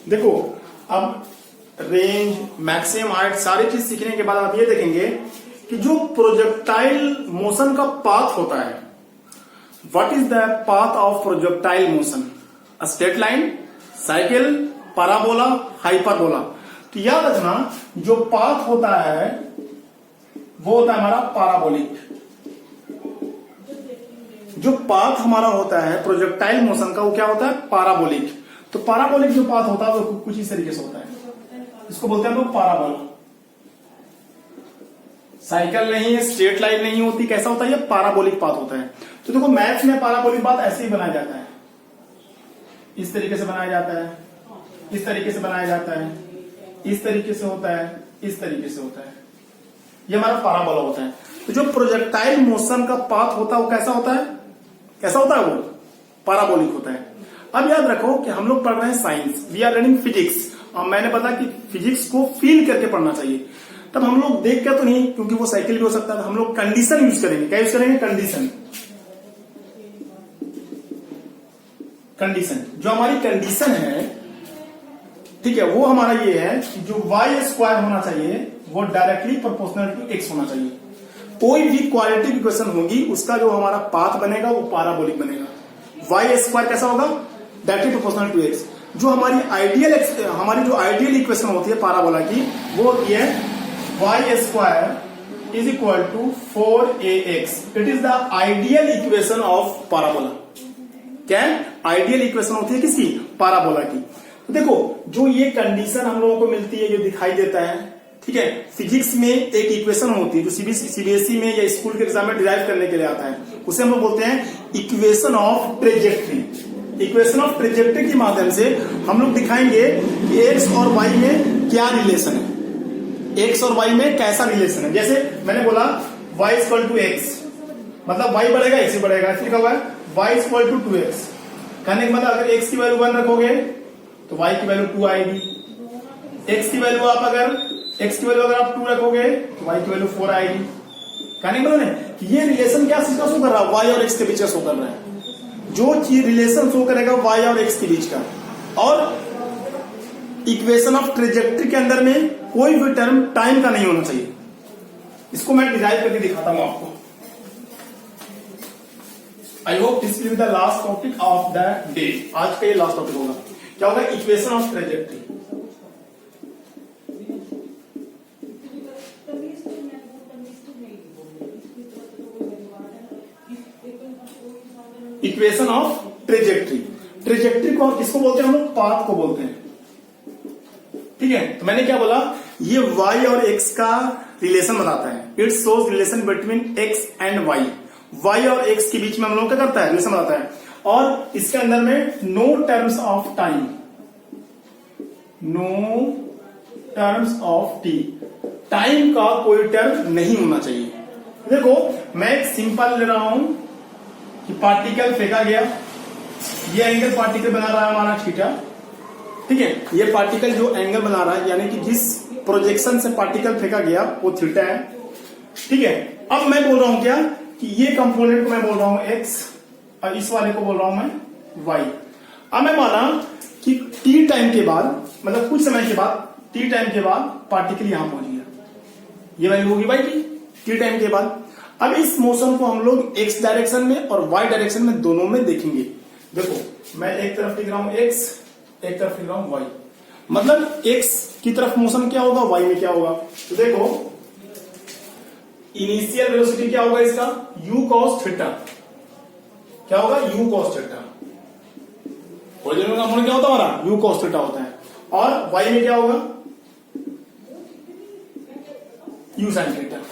देखो अब रेंज, मैक्सिमम हाइट, सारी चीज सीखने के बाद आप ये देखेंगे कि जो प्रोजेक्टाइल मोशन का पाथ होता है, what is the path of projectile motion, straight line, cycle, parabola, hyperbola. तो याद रखना जो पाथ होता है वो होता है हमारा पैराबोलिक। जो पाथ हमारा होता है प्रोजेक्टाइल मोशन का वो क्या होता है, पाराबोलिक। तो पाराबोलिक जो पाथ होता है वो कुछ इस तरीके से होता है, इसको बोलते हैं हम लोग पाराबोला। साइकिल नहीं है, स्ट्रेट लाइन नहीं होती, कैसा होता है ये, पाराबोलिक पाथ होता है। तो देखो मैथ्स में पाराबोलिक पाथ ऐसे ही बनाया जाता है, इस तरीके से बनाया जाता है, इस तरीके से बनाया जाता है, इस तरीके से होता है, इस तरीके से होता है, ये हमारा पाराबोला होता है। तो जो प्रोजेक्टाइल मोशन का पाथ होता है वो कैसा होता है, कैसा होता है, वो पाराबोलिक होता है। अब याद रखो कि हम लोग पढ़ रहे हैं science, we are learning physics, और मैंने बताया कि फिजिक्स को फील करके पढ़ना चाहिए। तब हम लोग देख के तो नहीं, क्योंकि वो साइकिल भी हो सकता है, तो हम लोग कंडीशन यूज करेंगे। क्या यूज करेंगे, कंडीशन। कंडीशन जो हमारी कंडीशन है, ठीक है, वो हमारा ये है कि जो वाई स्क्वायर होना चाहिए वो डायरेक्टली प्रोपोर्शनल टू एक्स होना चाहिए। कोई भी क्वालिटी इक्वेशन होगी उसका जो हमारा पाथ बनेगा वो पाराबोलिक बनेगा। वाई स्क्वायर कैसा होगा, डायरेक्टली प्रोपोर्शनल टू एक्स। जो हमारी जो आइडियल इक्वेशन होती है पाराबोला की, वो होती है y square is equal to 4ax। It is the ideal equation of parabola. क्या आइडियल इक्वेशन होती है किसकी, पाराबोला की। तो देखो जो ये कंडीशन हम लोगों को मिलती है, जो दिखाई देता है, ठीक है, फिजिक्स में एक इक्वेशन होती है जो सीबीएसई में या स्कूल के एग्जाम में डिराइव करने के लिए आता है, उसे हम लोग बोलते हैं equation of trajectory. Equation of trajectory के माध्यम से हम लोग दिखाएंगे कि एक्स और वाई में क्या रिलेशन है, एक्स और वाई में कैसा रिलेशन है। जैसे मैंने बोला वाई इक्वल टू एक्स, मतलब वाई बढ़ेगा एक्स भी बढ़ेगा, लिखा हुआ है वाई इक्वल टू 2x। कहने का मतलब अगर एक्स की वैल्यू 1 रखोगे तो वाई की वैल्यू 2 आएगी। एक्स की वैल्यू अगर आप 2 रखोगे तो वाई की वैल्यू 4 आएगी। कहने का मतलब कि ये रिलेशन क्या शो कर रहा है, वाई और एक्स के बीच का शो कर रहा है। जो चीज रिलेशन शो करेगा वाई और एक्स के बीच का, और इक्वेशन ऑफ ट्रेजेक्ट्री के अंदर में कोई भी टर्म टाइम का नहीं होना चाहिए। इसको मैं डिराइव करके दिखाता हूं आपको। I hope this will be the last topic of the day. आज का ये लास्ट टॉपिक होगा। क्या होगा, equation of trajectory. Equation of trajectory. Trajectory को किसको बोलते हैं हम लोग, पाथ को बोलते हैं। ठीक है, तो मैंने क्या बोला, ये y और x का रिलेशन बताता है। It shows relation between x and y। y और x के बीच में हम लोग क्या करता है, रिलेशन बताता है। और इसके अंदर में no terms of time, no terms of t, time का कोई टर्म नहीं होना चाहिए। देखो मैं एक सिंपल ले रहा हूं कि पार्टिकल फेंका गया, ये एंगल पार्टिकल बना रहा है हमारा थीटा। ठीक है, ये पार्टिकल जो एंगल बना रहा है, यानी कि जिस प्रोजेक्शन से पार्टिकल फेंका गया वो थीटा है। ठीक है, अब मैं बोल रहा हूं क्या कि ये कंपोनेंट को मैं बोल रहा हूं x और इस वाले को बोल रहा हूं मैं y। अब मैं माना कि t टाइम के बाद, मतलब कुछ समय के बाद, t टाइम के बाद पार्टिकल यहां पहुंच गया, ये वैल्यू होगी y की t टाइम के बाद। अब इस मोशन को हम लोग x डायरेक्शन में और y डायरेक्शन में दोनों में देखेंगे। देखो मैं एक तरफ लिख रहा हूं x, एक तरफ लिख रहा हूं y, मतलब x की तरफ मोशन क्या होगा, y में क्या होगा। तो देखो इनिशियल वेलोसिटी क्या होगा इसका, u cos थीटा। क्या होगा, u cos theta. Original component क्या होता है हमारा, u cos थीटा होता है। और y में क्या होगा, u sin theta.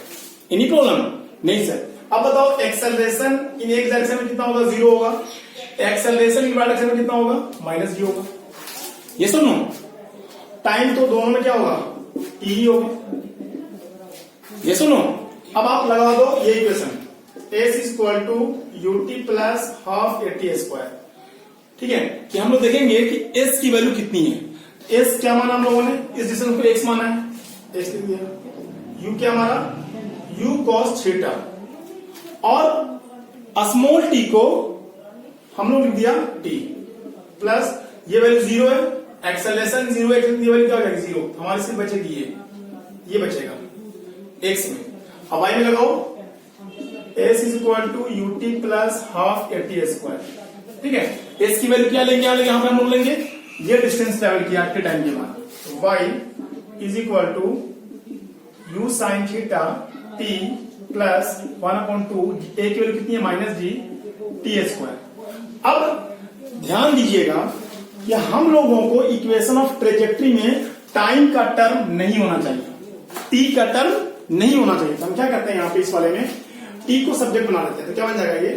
Any problem नहीं सर। अब बताओ एक्सेलरेशन इन एक डायरेक्शन में कितना होगा, 0 होगा। एक्सेलरेशन इन डायरेक्शन में कितना होगा, -g होगा। ये सुनो, टाइम तो दोनों में क्या होगा, t ही होगा। ये सुनो, अब आप लगा दो ये equation, s equal to ut plus half at square. ठीक है, कि हम लोग देखेंगे कि s की वैल्यू कितनी है। s क्या माना हम लोगों ने, इस डिस्टेंस को x माना है, x लिख दिया। u क्या हमारा, u cos थीटा, और स्मॉल t को हम लोग लिख दिया t, प्लस ये वैल्यू 0 है, एक्सेलरेशन 0 है, ये वैल्यू क्या हो जाएगी 0, हमारी सिर्फ बचेगी ये बचेगा x में। अब y में लगाओ, s is equal to ut plus half at square. ठीक है, s की वैल्यू क्या लेंगे, यहां पे हम लोग लेंगे ये डिस्टेंस ट्रेवल किया के टाइम के बाद, तो y is equal to u sin theta t plus 1/2, a की वैल्यू कितनी है, -g, टी स्क्वायर। अब ध्यान दीजिएगा कि हम लोगों को इक्वेशन ऑफ ट्रेजेक्ट्री में टाइम का टर्म नहीं होना चाहिए, टी का टर्म नहीं होना चाहिए। तो हम क्या करते हैं यहाँ पे इस वाले में टी को सब्जेक्ट बना लेते हैं। तो क्या बन जाएगा ये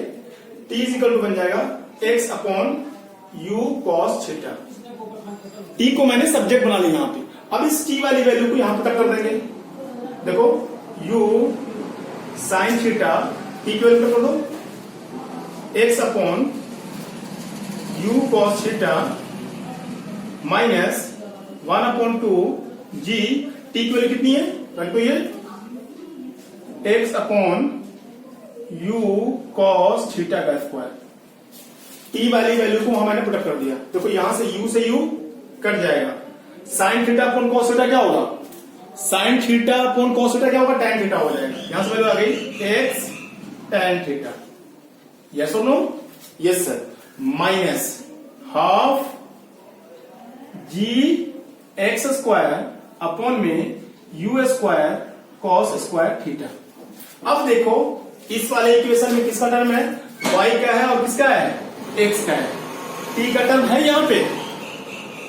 टी इज इक्वल टू बन जाएगा x upon you cos theta. T को मैंने सब्जेक्ट बना लिया यहाँ पे। अब इस टी वाली वैल्यू को यहां पर कर देंगे। देखो u साइन थीटा टी की वैल्यू कर दो x upon you cos theta minus 1/2 G T की वैल्यू कितनी है रखो ये x upon you cos theta का स्क्वायर। टी वाली वैल्यू को मैंने पुटअप कर दिया। देखो यहां से u कट जाएगा। Sign theta upon cos theta क्या होगा, sign theta upon cos theta क्या होगा, टैन थीटा हो जाएगा। यहां से वैल्यू आ गई एक्स टैन थीटा। यस और no, yes sir. Minus half g x square upon में u square cos square theta. अब देखो इस वाले इक्वेशन में किसका टर्म है, y का है और किसका है, x का है। t का टर्म है यहां पे,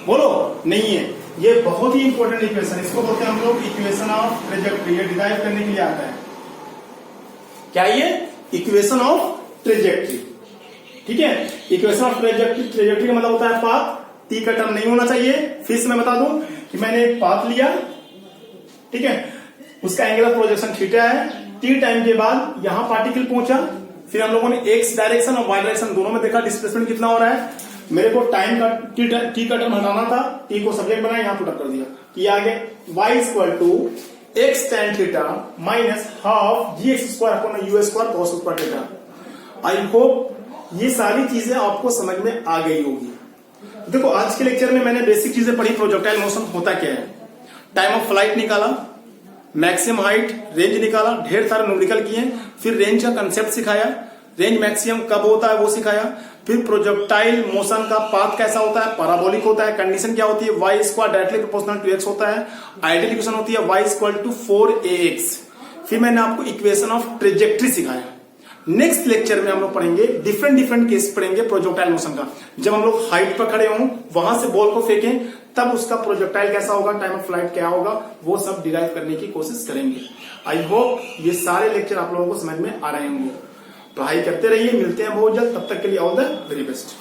बोलो नहीं है। ये बहुत ही इंपॉर्टेंट इक्वेशन, इसको बोलते हैं हम लोग इक्वेशन ऑफ ट्रेजेक्ट्री। ये डिराइव करने के लिए आता है। क्या ये इक्वेशन ऑफ ट्रेजेक्ट्री, ठीक है। इक्वेशन ऑफ ट्रेजेक्ट्री का मतलब होता है पाथ। टी का टर्म नहीं होना चाहिए। फिर से मैं बता दूं कि मैंने एक पाथ लिया, ठीक है, उसका एंगल ऑफ प्रोजेक्शन थीटा है। टी टाइम के बाद यहां पार्टिकल पहुंचा, फिर हम लोगों ने एक्स डायरेक्शन और वाई डायरेक्शन दोनों में देखा डिस्प्लेसमेंट कितना हो रहा है। मेरे को टाइम का टी का टर्म हटाना था, टी को सब्जेक्ट बनाया, यहां पुट कर दिया कि आगे y equal to x tan theta minus half g x square upon u square cos square theta. I hope ये सारी चीजें आपको समझ में आ गई होगी। देखो आज के लेक्चर में मैंने बेसिक चीजें पढ़ी। प्रोजेक्टाइल मोशन होता क्या है, टाइम ऑफ फ्लाइट निकाला, मैक्सिमम हाइट, रेंज निकाला, ढेर सारे न्यूमेरिकल किए, फिर रेंज का कंसेप्ट सिखाया, रेंज मैक्सिमम कब होता है वो सिखाया, फिर प्रोजेक्टाइल मोशन का पाथ कैसा होता है, पैराबोलिक होता है, कंडीशन क्या होती है, y square directly proportional to x होता है, आइडियल इक्वेशन होती है वाई इक्वल टू 4ax। फिर मैंने आपको इक्वेशन ऑफ ट्रेजेक्ट्री सिखाया। नेक्स्ट लेक्चर में हम लोग पढ़ेंगे डिफरेंट केस पढ़ेंगे प्रोजेक्टाइल मोशन का। जब हम लोग हाइट पर खड़े हों, वहां से बॉल को फेंकें, तब उसका प्रोजेक्टाइल कैसा होगा, टाइम ऑफ फ्लाइट क्या होगा, वो सब डिराइव करने की कोशिश करेंगे। आई होप ये सारे लेक्चर आप लोगों को समझ में आ रहे होंगे। पढ़ाई करते रहिए, मिलते हैं बहुत जल्द। तब तक के लिए ऑल द वेरी बेस्ट।